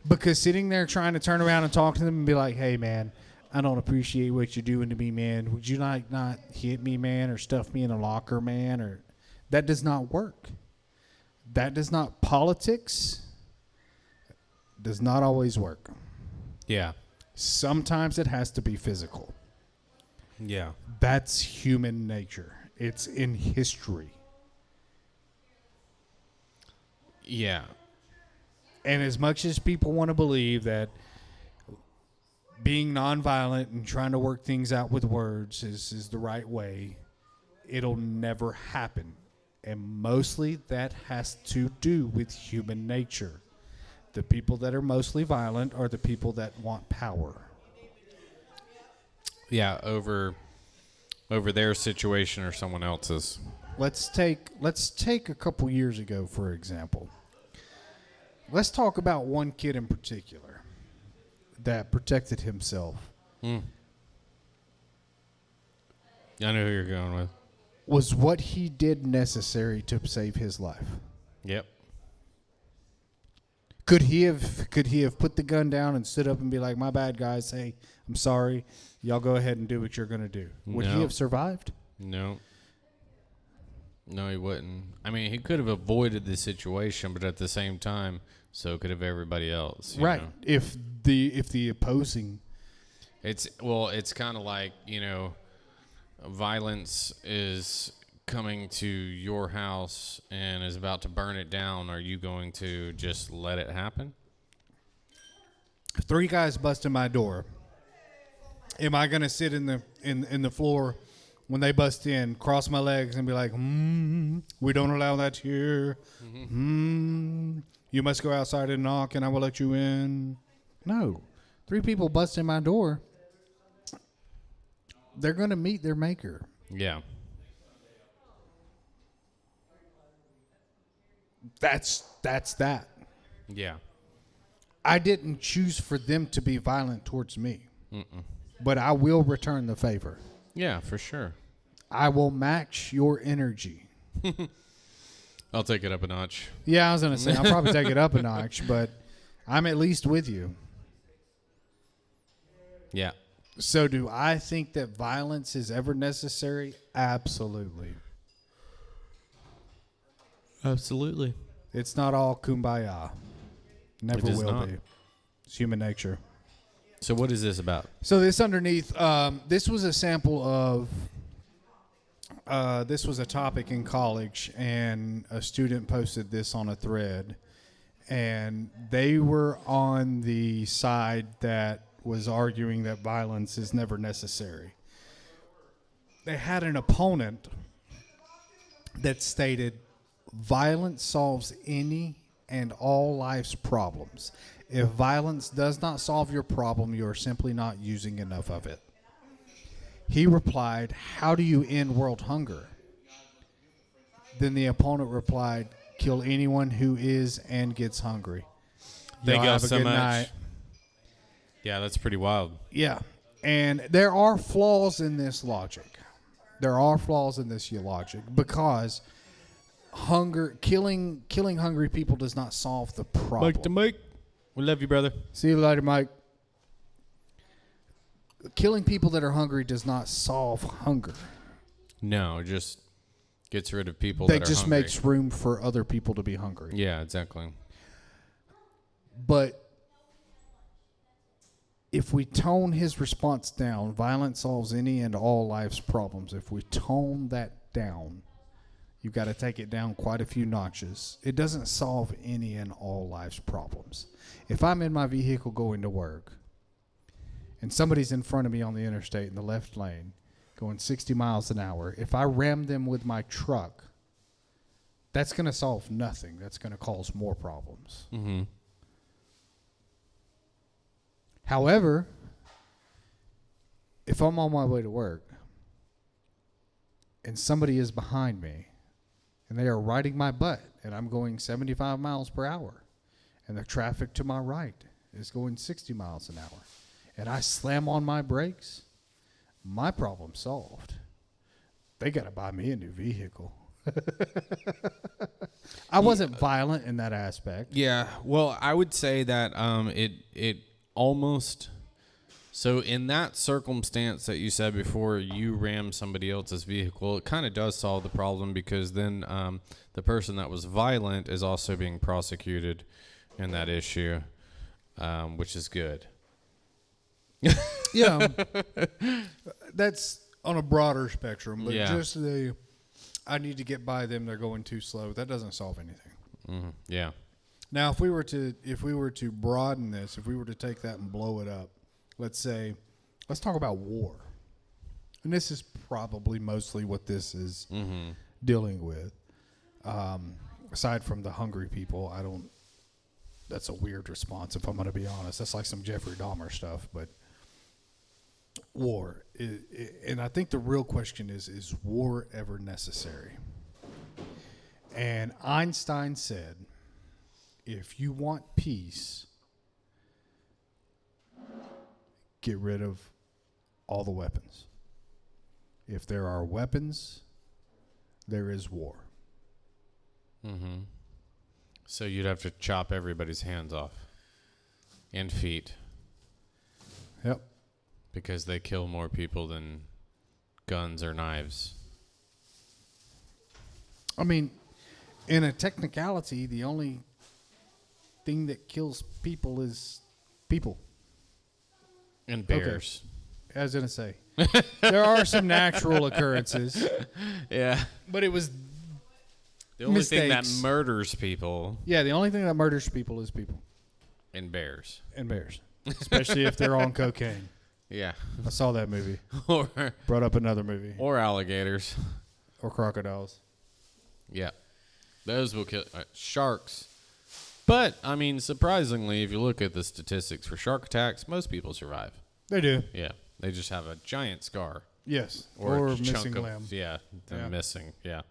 Because sitting there trying to turn around and talk to them and be like, "Hey, man, I don't appreciate what you're doing to me, man. Would you not hit me, man, or stuff me in a locker, man?" Or that does not work. That does not. Politics does not always work. Yeah. Sometimes it has to be physical. Yeah. That's human nature. It's in history. Yeah. And as much as people want to believe that being nonviolent and trying to work things out with words is the right way, it'll never happen. And mostly that has to do with human nature. The people that are mostly violent are the people that want power. Yeah, over their situation or someone else's. Let's take a couple years ago, for example. Let's talk about one kid in particular that protected himself. I know who you're going with. Was what he did necessary to save his life? Yep. Could he have put the gun down and stood up and be like, "My bad, guys. Hey, I'm sorry. Y'all go ahead and do what you're going to do"? Would he have survived? No. No, he wouldn't. I mean, he could have avoided the situation, but at the same time, so could have everybody else. You Right. know? If the opposing. It's kind of like, violence is coming to your house and is about to burn it down. Are you going to just let it happen? If 3 guys bust in my door, am I going to sit in the floor when they bust in, cross my legs and be like, "We don't allow that here. You must go outside and knock and I will let you in"? No. 3 people bust in my door. They're going to meet their maker. Yeah. That's that. Yeah. I didn't choose for them to be violent towards me. But I will return the favor. Yeah, for sure. I will match your energy. I'll take it up a notch. Yeah, I was going to say, I'll probably take it up a notch, but I'm at least with you. Yeah. So do I think that violence is ever necessary? Absolutely. Absolutely. It's not all kumbaya. Never It is will not. be. It's human nature. So what is this about? So this underneath, this was a sample of, this was a topic in college, and a student posted this on a thread, and they were on the side that was arguing that violence is never necessary. They had an opponent that stated, "Violence solves any and all life's problems. If violence does not solve your problem, you are simply not using enough of it." He replied, "How do you end world hunger?" Then the opponent replied, "Kill anyone who is and gets hungry." Thank y'all have a so good much. night. Yeah, that's pretty wild. Yeah. And there are flaws in this logic. There are flaws in this logic because killing hungry people does not solve the problem. Mike to Mike. We love you, brother. See you later, Mike. Killing people that are hungry does not solve hunger. No, it just gets rid of people That that are just hungry. makes room for other people to be hungry. Yeah, exactly. But if we tone his response down, violence solves any and all life's problems. If we tone that down, you've got to take it down quite a few notches. It doesn't solve any and all life's problems. If I'm in my vehicle going to work and somebody's in front of me on the interstate in the left lane going 60 miles an hour, if I ram them with my truck, that's going to solve nothing. That's going to cause more problems. Mm-hmm. However, if I'm on my way to work and somebody is behind me and they are riding my butt and I'm going 75 miles per hour and the traffic to my right is going 60 miles an hour and I slam on my brakes, my problem's solved. They got to buy me a new vehicle. I wasn't violent in that aspect. Yeah, well, I would say that it almost, so in that circumstance that you said before, you ram somebody else's vehicle, it kind of does solve the problem because then the person that was violent is also being prosecuted in that issue, which is good. Yeah, that's on a broader spectrum, but Yeah. just I need to get by them, they're going too slow. That doesn't solve anything. Mm-hmm. Yeah. Now, if we were to broaden this, if we were to take that and blow it up, let's talk about war. And this is probably mostly what this is dealing with. Aside from the hungry people, that's a weird response if I'm going to be honest. That's like some Jeffrey Dahmer stuff, but war. And I think the real question is war ever necessary? And Einstein said, if you want peace, get rid of all the weapons. If there are weapons, there is war. Mm-hmm. So you'd have to chop everybody's hands off and feet Yep. because they kill more people than guns or knives. I mean, in a technicality, the only thing that kills people is people. And bears. Okay. I was going to say, there are some natural occurrences, Yeah. but it was The only thing that mistakes. murders people Yeah, the only thing that murders people is people and bears. and bears, especially if they're on cocaine. Yeah. I saw that movie. or Brought up another movie. alligators. Or crocodiles. Yeah. Those will kill sharks. But, I mean, surprisingly, if you look at the statistics for shark attacks, most people survive. They do. Yeah. They just have a giant scar. Yes. Or a missing chunk of, limb. Yeah, they're Yeah. missing. Yeah.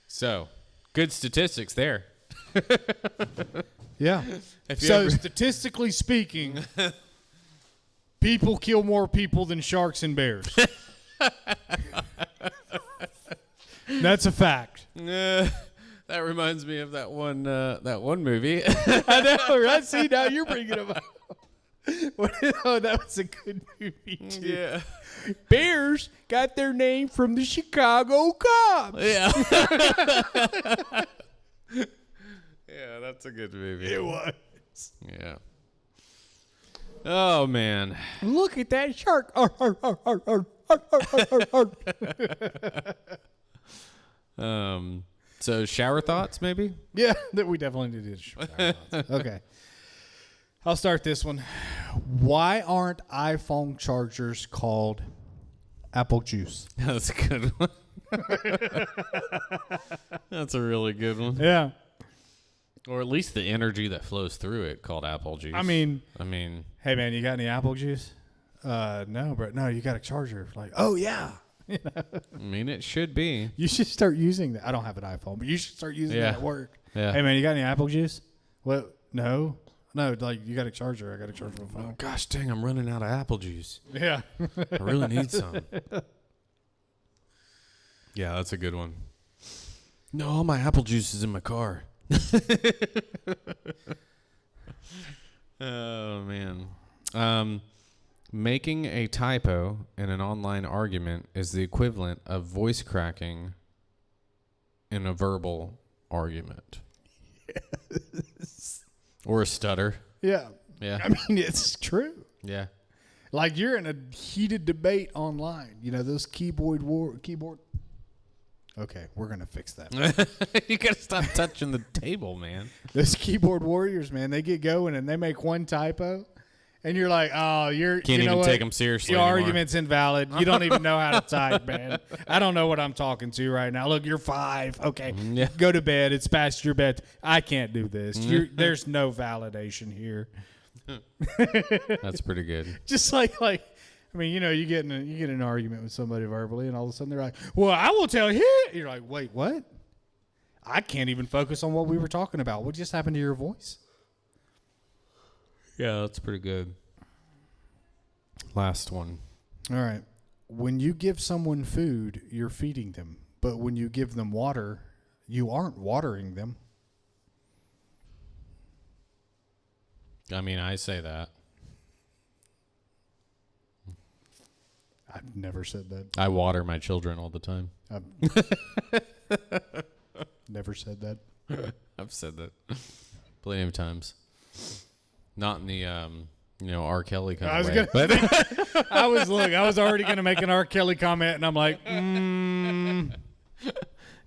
So, good statistics there. Yeah. If you So ever- statistically speaking, people kill more people than sharks and bears. That's a fact. that reminds me of that one movie. I know, right? See, now you're bringing them up. Oh, that was a good movie, too. Yeah. Bears got their name from the Chicago Cubs. Yeah. Yeah, that's a good movie. It was. Yeah. Oh man. Look at that shark. Arr, arr, arr, arr, arr, arr, arr, arr. So shower thoughts maybe? Yeah, that we definitely did. Okay. I'll start this one. Why aren't iPhone chargers called apple juice? That's a good one. That's a really good one. Yeah. Or at least the energy that flows through it called apple juice. I mean, hey hey man, you got any apple juice? No, bro. No, you got a charger. Like, oh, yeah. I mean, it should be. You should start using that. I don't have an iPhone, but you should start using that at work. Yeah. Hey, man, you got any apple juice? What? No. No, like, you got a charger. I got a charger for my phone. Oh, gosh dang, I'm running out of apple juice. Yeah. I really need some. Yeah, that's a good one. No, all my apple juice is in my car. Oh, man. Making a typo in an online argument is the equivalent of voice cracking in a verbal argument. Yes. Or a stutter. Yeah. Yeah. I mean, it's true. Yeah. Like, you're in a heated debate online. You know, those keyboard. Okay, we're going to fix that. You got to stop touching the table, man. Those keyboard warriors, man, they get going and they make one typo. And you're like, oh, Can't even take them seriously Your anymore. argument's invalid. You don't even know how to type, man. I don't know what I'm talking to right now. Look, you're 5. Okay, Yeah. Go to bed. It's past your bed. I can't do this. There's no validation here. That's pretty good. Just like, I mean, you know, you get in an argument with somebody verbally, and all of a sudden they're like, well, I will tell you. You're like, wait, what? I can't even focus on what we were talking about. What just happened to your voice? Yeah, that's pretty good. Last one. All right. When you give someone food, you're feeding them. But when you give them water, you aren't watering them. I mean, I say that. I've never said that. I water my children all the time. I've never said that. I've said that plenty of times. Not in the R. Kelly kind of way. But I was already gonna make an R. Kelly comment, and I'm like, yeah,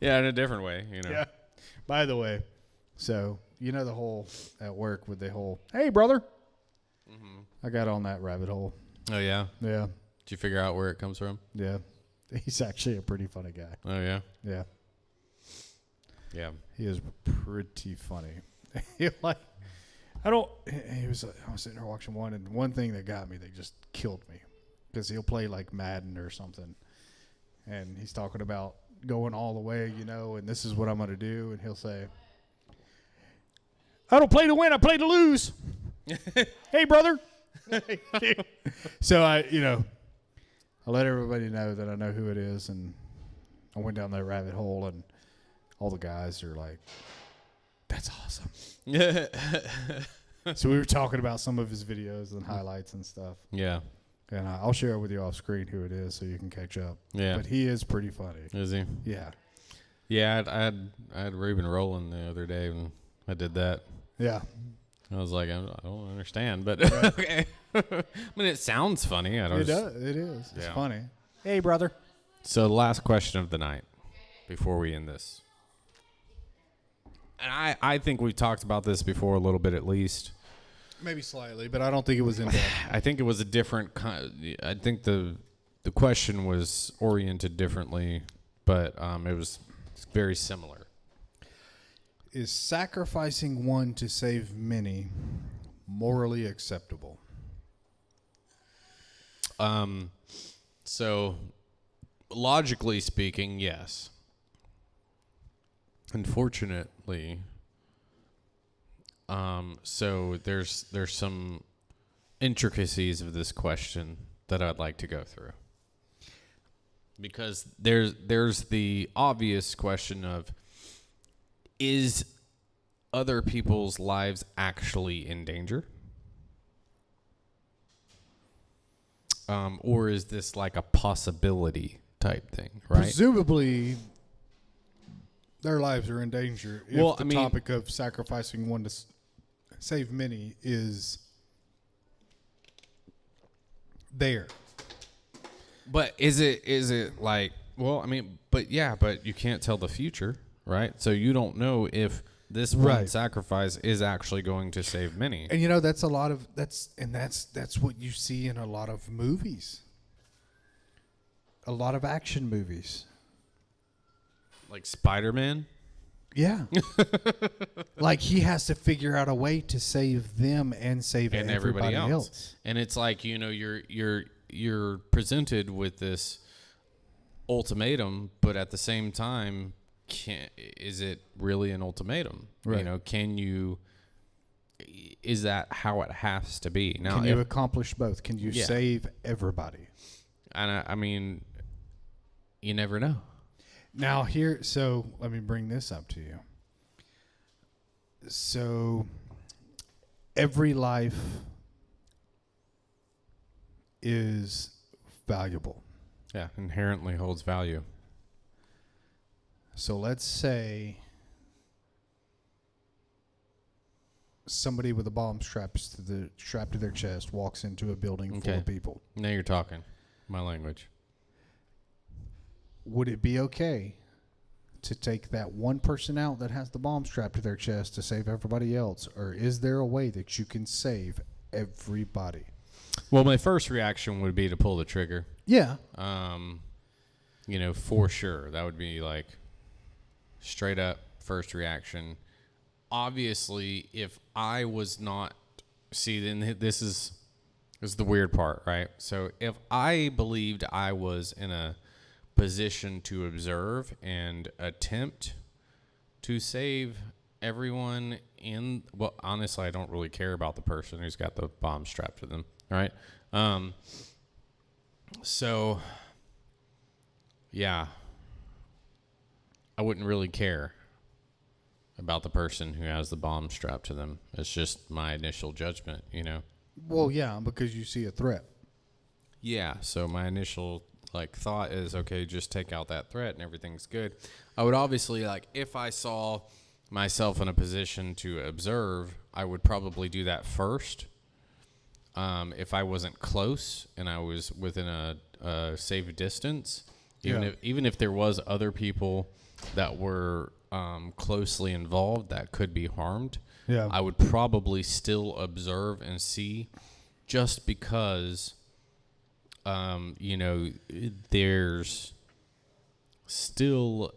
in a different way, you know. Yeah. By the way, so you know the whole at work with the whole, hey brother. Mm-hmm. I got on that rabbit hole. Oh yeah. Yeah. Did you figure out where it comes from? Yeah. He's actually a pretty funny guy. Oh yeah. Yeah. Yeah. He is pretty funny. I was sitting there watching one, and one thing that got me, that just killed me, because he'll play like Madden or something, and he's talking about going all the way, you know, and this is what I'm going to do, and he'll say, I don't play to win, I play to lose. Hey, brother. So I let everybody know that I know who it is, and I went down that rabbit hole, and all the guys are like, that's awesome. Yeah. So we were talking about some of his videos and highlights and stuff. Yeah. And I'll share with you off screen who it is so you can catch up. Yeah. But he is pretty funny. Is he? Yeah. Yeah, I had Ruben rolling the other day when I did that. Yeah. I was like, I don't understand, but okay. I mean, it sounds funny. It does. It is. It's Yeah. funny. Hey, brother. So the last question of the night before we end this. And I think we've talked about this before a little bit at least. Maybe slightly, but I don't think it was in depth. I think it was a different kind. I think the question was oriented differently, but it was very similar. Is sacrificing one to save many morally acceptable? So logically speaking, yes. Unfortunately, so there's some intricacies of this question that I'd like to go through. Because there's the obvious question of, is other people's lives actually in danger? Or is this like a possibility type thing, right? Presumably, their lives are in danger if Well, the I mean, topic of sacrificing one to save many is there. But is it like, well, I mean, but you can't tell the future, right? So you don't know if this one Right. sacrifice is actually going to save many. And you know, that's what you see in a lot of movies. A lot of action movies. Like Spider-Man? Yeah. Like he has to figure out a way to save them and save and everybody else. And it's like, you know, you're presented with this ultimatum, but at the same time, is it really an ultimatum? Right. You know, is that how it has to be? Now, can you accomplish both? Can you save everybody? And I mean, you never know. Now so let me bring this up to you. So every life is valuable. Yeah, inherently holds value. So let's say somebody with a bomb strapped to their chest walks into a building full of people. Now you're talking my language. Would it be okay to take that one person out that has the bomb strapped to their chest to save everybody else? Or is there a way that you can save everybody? Well, my first reaction would be to pull the trigger. Yeah. You know, for sure. That would be like straight up first reaction. Obviously, if I was not... See, then this is the weird part, right? So if I believed I was in a position to observe and attempt to save everyone well, honestly, I don't really care about the person who's got the bomb strapped to them, right? So yeah, I wouldn't really care about the person who has the bomb strapped to them. It's just my initial judgment, you know? Well, yeah, because you see a threat. Yeah, so my initial thought is, okay, just take out that threat and everything's good. I would obviously, if I saw myself in a position to observe, I would probably do that first. If I wasn't close and I was within a safe distance, even if there was other people that were closely involved that could be harmed, I would probably still observe and see, just because you know, there's still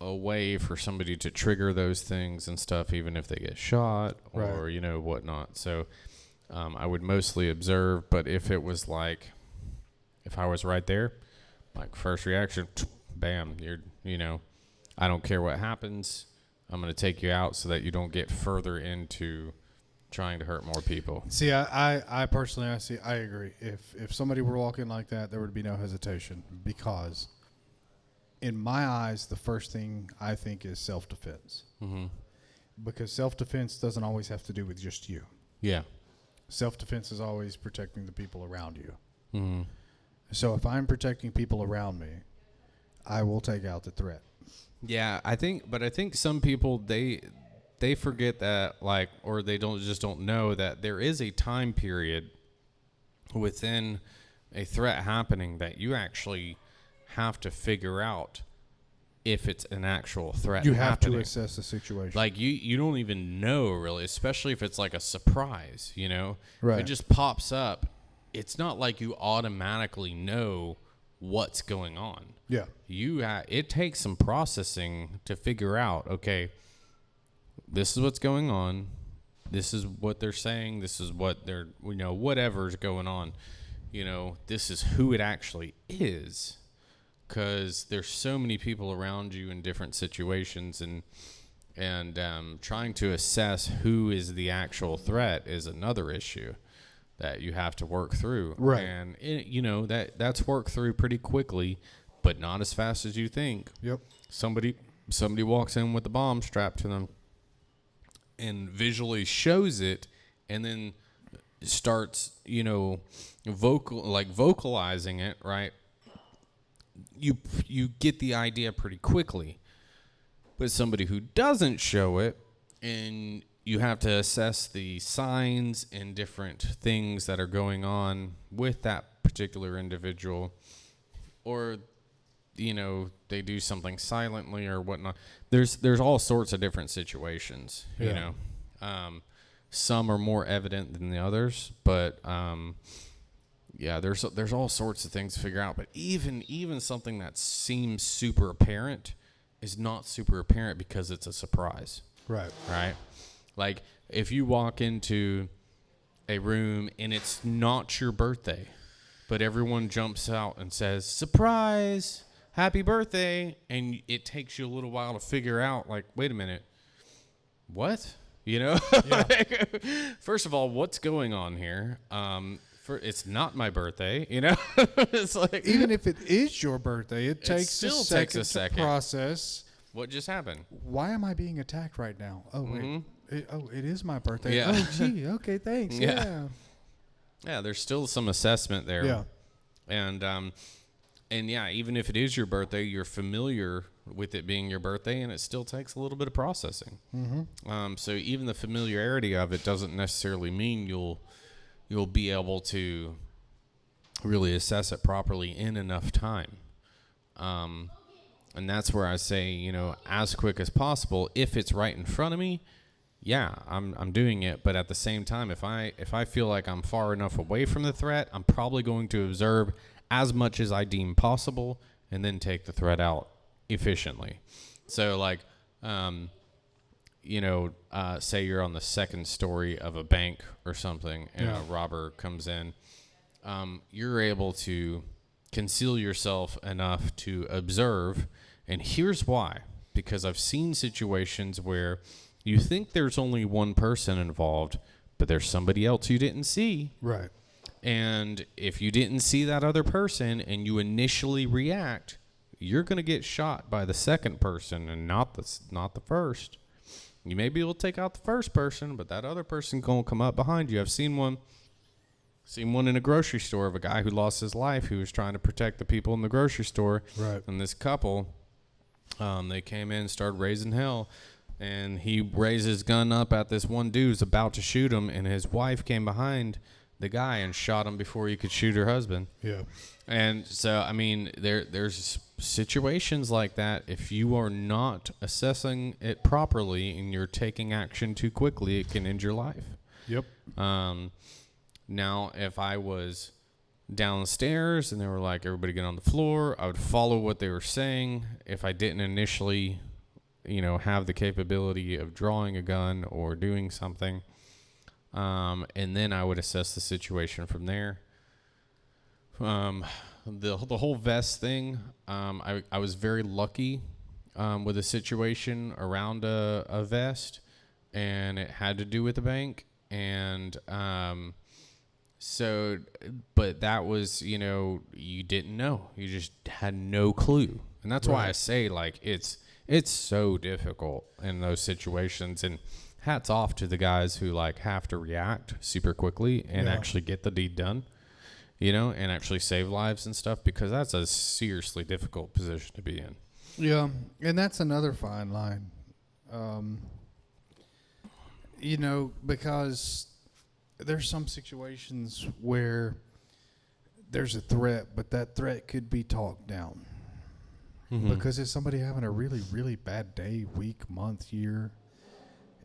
a way for somebody to trigger those things and stuff, even if they get shot or, you know, whatnot. So I would mostly observe, but if it was if I was right there, first reaction, bam, you know, I don't care what happens. I'm going to take you out so that you don't get further into trying to hurt more people. See, I personally, I agree. If somebody were walking like that, there would be no hesitation, because in my eyes, the first thing I think is self-defense. Mm-hmm. Because self-defense doesn't always have to do with just you. Yeah. Self-defense is always protecting the people around you. Mm-hmm. So if I'm protecting people around me, I will take out the threat. Yeah, I think some people, they forget that, or they don't know that there is a time period within a threat happening that you actually have to figure out if it's an actual threat. You have to assess the situation. You don't even know, really, especially if it's a surprise, you know? Right. If it just pops up, it's not like you automatically know what's going on. Yeah. It takes some processing to figure out, okay, this is what's going on. This is what they're saying. This is what they're, you know, whatever's going on. You know, this is who it actually is. Because there's so many people around you in different situations, and trying to assess who is the actual threat is another issue that you have to work through. Right. And, you know, that's worked through pretty quickly, but not as fast as you think. Yep. Somebody walks in with a bomb strapped to them and visually shows it, and then starts, you know, vocalizing it, right? You get the idea pretty quickly. But somebody who doesn't show it, and you have to assess the signs and different things that are going on with that particular individual, or, you know, they do something silently or whatnot. There's all sorts of different situations, you know. Some are more evident than the others, but yeah, there's all sorts of things to figure out. But even something that seems super apparent is not super apparent because it's a surprise. Right. Right? Like, if you walk into a room and it's not your birthday, but everyone jumps out and says, surprise, happy birthday, and it takes you a little while to figure out, like, wait a minute, what? You know? Yeah. First of all, what's going on here? It's not my birthday, you know? It's like, Even if it is your birthday, it takes still a takes second a second. to process. What just happened? Why am I being attacked right now? Oh, wait. It is my birthday. Yeah. Oh, gee. Okay, thanks. Yeah. Yeah, there's still some assessment there. Yeah. And yeah, even if it is your birthday, you're familiar with it being your birthday, and it still takes a little bit of processing. Mm-hmm. So even the familiarity of it doesn't necessarily mean you'll be able to really assess it properly in enough time. And that's where I say, you know, as quick as possible. If it's right in front of me, yeah, I'm doing it. But at the same time, if I feel like I'm far enough away from the threat, I'm probably going to observe as much as I deem possible and then take the threat out efficiently. So, like, you know, say you're on the second story of a bank or something, and a robber comes in, you're able to conceal yourself enough to observe. And here's why. Because I've seen situations where you think there's only one person involved, but there's somebody else you didn't see. Right. And if you didn't see that other person and you initially react, you're going to get shot by the second person and not the first. You may be able to take out the first person, but that other person going to come up behind you. I've seen one in a grocery store of a guy who lost his life who was trying to protect the people in the grocery store. Right. And this couple, they came in and started raising hell. And he raised his gun up at this one dude who's about to shoot him, and his wife came behind the guy and shot him before he could shoot her husband. Yeah. And so, I mean, there's situations like that. If you are not assessing it properly and you're taking action too quickly, it can end your life. Yep. Now, if I was downstairs and they were like, everybody get on the floor, I would follow what they were saying. If I didn't initially, you know, have the capability of drawing a gun or doing something, and then I would assess the situation from there. The whole vest thing, I was very lucky with a situation around a vest, and it had to do with the bank. And so, but that was, you know, you didn't know. You just had no clue. And that's why I say, like, it's so difficult in those situations. And hats off to the guys who, like, have to react super quickly and actually get the deed done, you know, and actually save lives and stuff, because that's a seriously difficult position to be in. Yeah, and that's another fine line. You know, because there's some situations where there's a threat, but that threat could be talked down. Mm-hmm. Because it's somebody having a really, really bad day, week, month, year,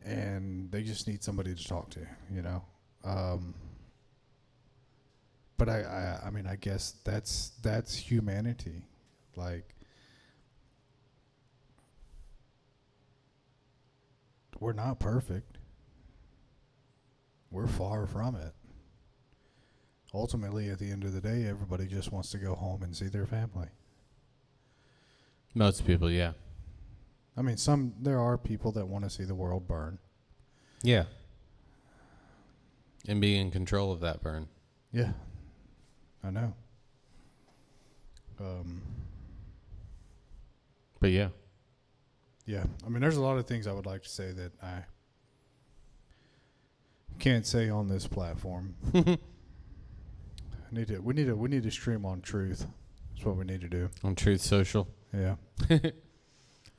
and they just need somebody to talk to, you know. But I mean, I guess that's humanity. Like, we're not perfect. We're far from it. Ultimately, at the end of the day, everybody just wants to go home and see their family. Most people, yeah. I mean, there are people that want to see the world burn. Yeah. And be in control of that burn. Yeah. I know. But yeah. Yeah. I mean, there's a lot of things I would like to say that I can't say on this platform. We need to stream on Truth. That's what we need to do. On Truth Social. Yeah.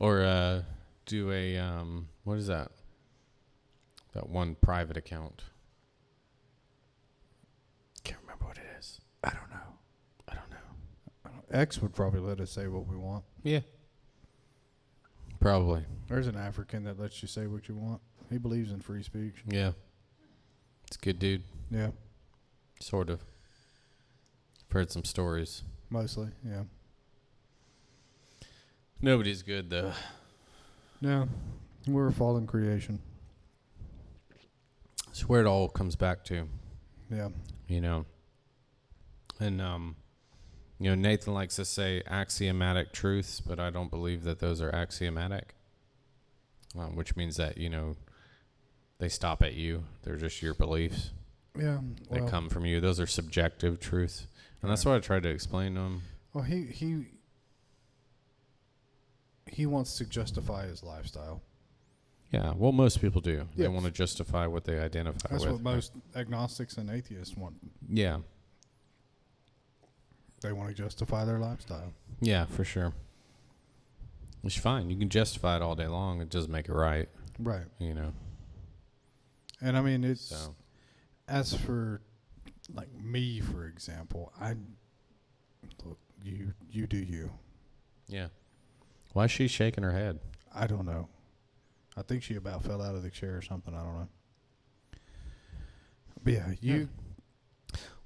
Or do a what is that? That one private account. Can't remember what it is. I don't know. X would probably let us say what we want. Yeah. Probably. There's an African that lets you say what you want. He believes in free speech. Yeah. It's a good dude. Yeah. Sort of. I've heard some stories. Mostly, yeah. Nobody's good though. No, we're a fallen creation. It's where it all comes back to, Yeah. you know. And you know, Nathan likes to say axiomatic truths, but I don't believe that those are axiomatic. Which means that, you know, they stop at you. They're just your beliefs. Yeah. They come from you. Those are subjective truths. And that's what I tried to explain to him. Well, he wants to justify his lifestyle. Yeah, well, most people do. They Yes. want to justify what they identify with. That's what most agnostics and atheists want. Yeah. They want to justify their lifestyle. Yeah, for sure. It's fine. You can justify it all day long. It doesn't make it right. Right. You know. And I mean, it's So. as for like me, for example, look, you do you. Yeah. Why is she shaking her head? I don't know. I think she about fell out of the chair or something. I don't know. But yeah, you.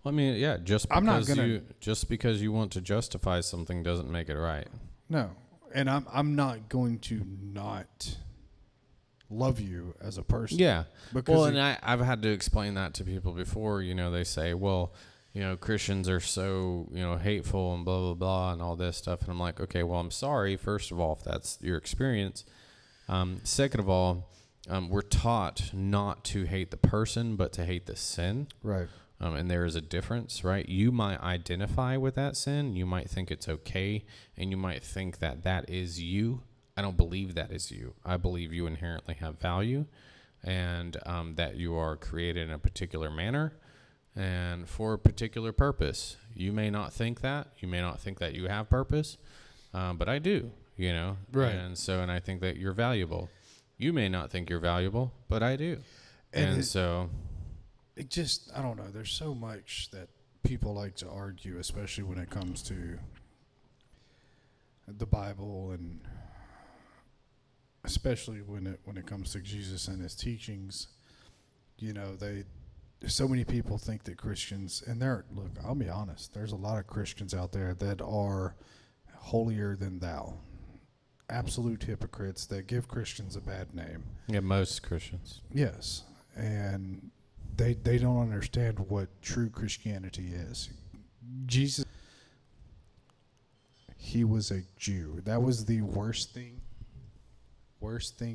Well, I mean, yeah. I'm not gonna. Just because you want to justify something doesn't make it right. No, and I'm not going to not love you as a person. Yeah. Because Well, and I've had to explain that to people before. You know, they say, well, you know, Christians are so, you know, hateful and blah, blah, blah, and all this stuff. And I'm like, okay, well, I'm sorry, first of all, if that's your experience. Second of all, we're taught not to hate the person, but to hate the sin. Right. And there is a difference, right? You might identify with that sin. You might think it's okay. And you might think that that is you. I don't believe that is you. I believe you inherently have value and that you are created in a particular manner and for a particular purpose. You may not think that. You may not think that you have purpose, but I do, you know? Right. And I think that you're valuable. You may not think you're valuable, but I do. And so... It just, I don't know. There's so much that people like to argue, especially when it comes to the Bible, and especially when it comes to Jesus and his teachings. You know, so many people think that Christians, and look, I'll be honest, there's a lot of Christians out there that are holier than thou, absolute hypocrites that give Christians a bad name. Yeah, most Christians. Yes, and they don't understand what true Christianity is. Jesus, he was a Jew. That was the worst thing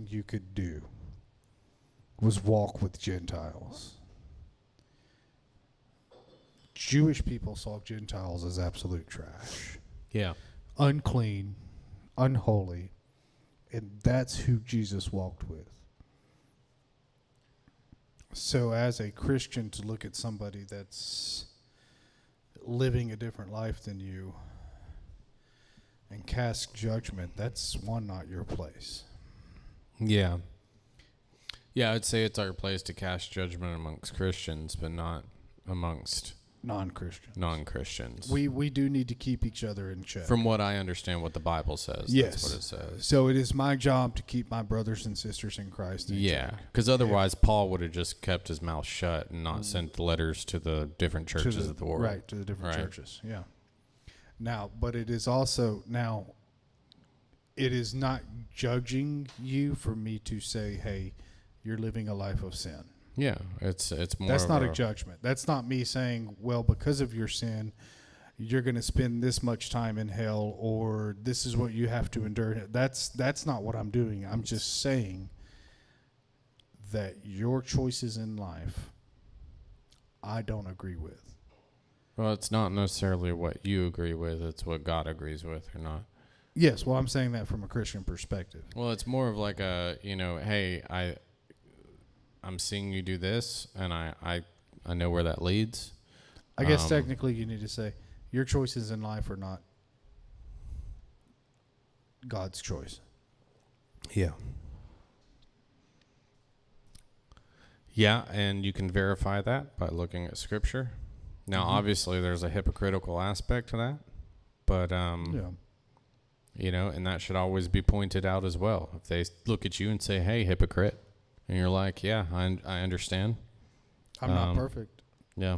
you could do, was walk with Gentiles. Jewish people saw Gentiles as absolute trash. Yeah. Unclean, unholy, and that's who Jesus walked with. So as a Christian, to look at somebody that's living a different life than you and cast judgment, that's not your place. Yeah. Yeah, I'd say it's our place to cast judgment amongst Christians, but not amongst non-Christians. We do need to keep each other in check. From what I understand what the Bible says, yes. That's what it says. So it is my job to keep my brothers and sisters in Christ in check. Because otherwise Paul would have just kept his mouth shut and not sent letters to the different churches of the world. Right, to the different churches, yeah. Now, but it is also, it is not judging you for me to say, hey, you're living a life of sin. Yeah, it's more. That's not a judgment. That's not me saying, well, because of your sin, you're going to spend this much time in hell, or this is what you have to endure. That's not what I'm doing. I'm just saying that your choices in life, I don't agree with. Well, it's not necessarily what you agree with. It's what God agrees with or not. Yes, well, I'm saying that from a Christian perspective. Well, it's more of like a, hey, I'm seeing you do this, and I know where that leads. I guess technically you need to say your choices in life are not God's choice. Yeah. Yeah, and you can verify that by looking at Scripture. Now, obviously, there's a hypocritical aspect to that, but and that should always be pointed out as well. If they look at you and say, "Hey, hypocrite," and you're like, "Yeah, I understand. I'm not perfect." Yeah,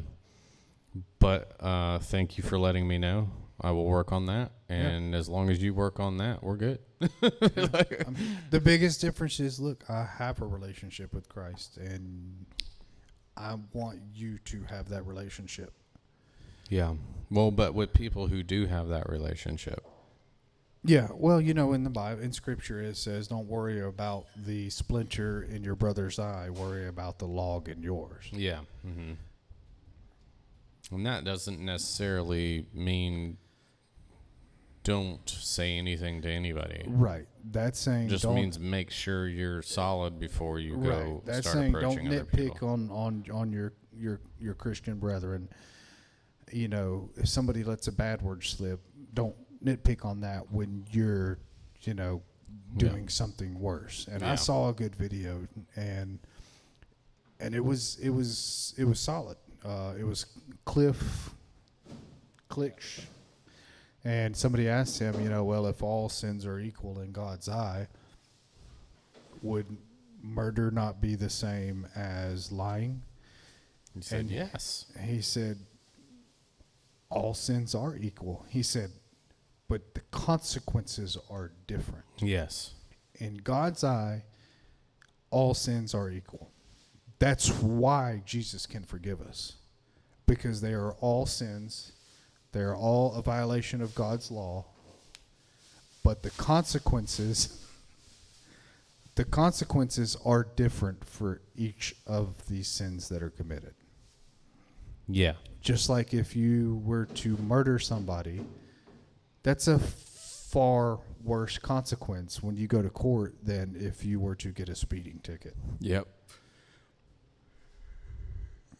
but thank you for letting me know I will work on that. And as long as you work on that, we're good. The biggest difference is, look, I have a relationship with Christ, and I want you to have that relationship. Yeah. Well, but with people who do have that relationship. Yeah, well, in the Bible, in Scripture, it says, "Don't worry about the splinter in your brother's eye. Worry about the log in yours." Yeah. Mm-hmm. And that doesn't necessarily mean don't say anything to anybody. Right. That's saying Just means make sure you're solid before you go That's start saying approaching don't other nitpick people. on your Christian brethren. If somebody lets a bad word slip, don't nitpick on that when you're, doing something worse. And I saw a good video, and it was solid. It was Cliff Click. And somebody asked him, well, if all sins are equal in God's eye, would murder not be the same as lying? He said, yes. He said, all sins are equal. He said, but the consequences are different. Yes. In God's eye, all sins are equal. That's why Jesus can forgive us, because they are all sins. They're all a violation of God's law, but the consequences are different for each of these sins that are committed. Yeah. Just like if you were to murder somebody, that's a far worse consequence when you go to court than if you were to get a speeding ticket. Yep.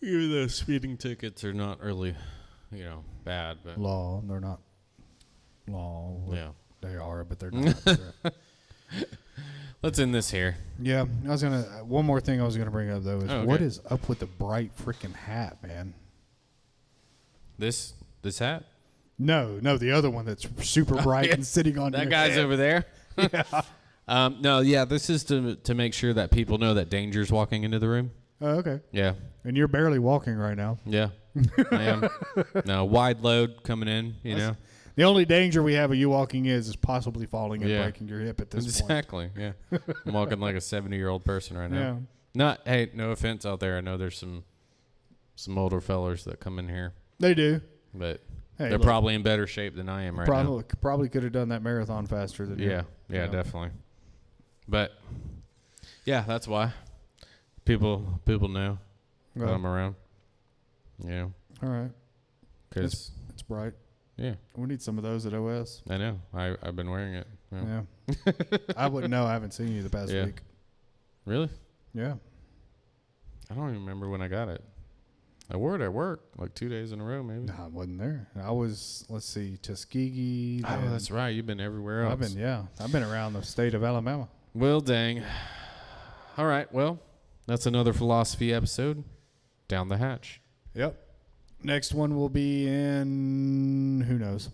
Even though speeding tickets are not really, bad, but Law, they're not law. yeah, They are, but they're not. let's end this here. Yeah, one more thing I was gonna bring up though is okay. What is up with the bright freaking hat, man? This hat? No, the other one that's super bright and sitting on that your guy's head. over there. This is to make sure that people know that danger's walking into the room. Oh, okay. Yeah. And you're barely walking right now. Yeah. I am. No, wide load coming in, The only danger we have of you walking is possibly falling and breaking your hip at this point. Exactly, yeah. I'm walking like a 70-year-old person right now. Yeah. No offense out there. I know there's some older fellers that come in here. They do. But they're probably in better shape than I am right now. Probably could have done that marathon faster than you. Yeah, definitely. But, yeah, that's why. People know that I'm around. Yeah. All right. Because it's bright. Yeah. We need some of those at OS. I know. I've been wearing it. Yeah. I wouldn't know. I haven't seen you the past week. Really? Yeah. I don't even remember when I got it. I wore it at work like 2 days in a row, maybe. No, I wasn't there. I was, Tuskegee. Oh, that's right. You've been everywhere else. I've been around the state of Alabama. Well, dang. All right. Well, that's another philosophy episode. Down the hatch. Yep. Next one will be in, who knows?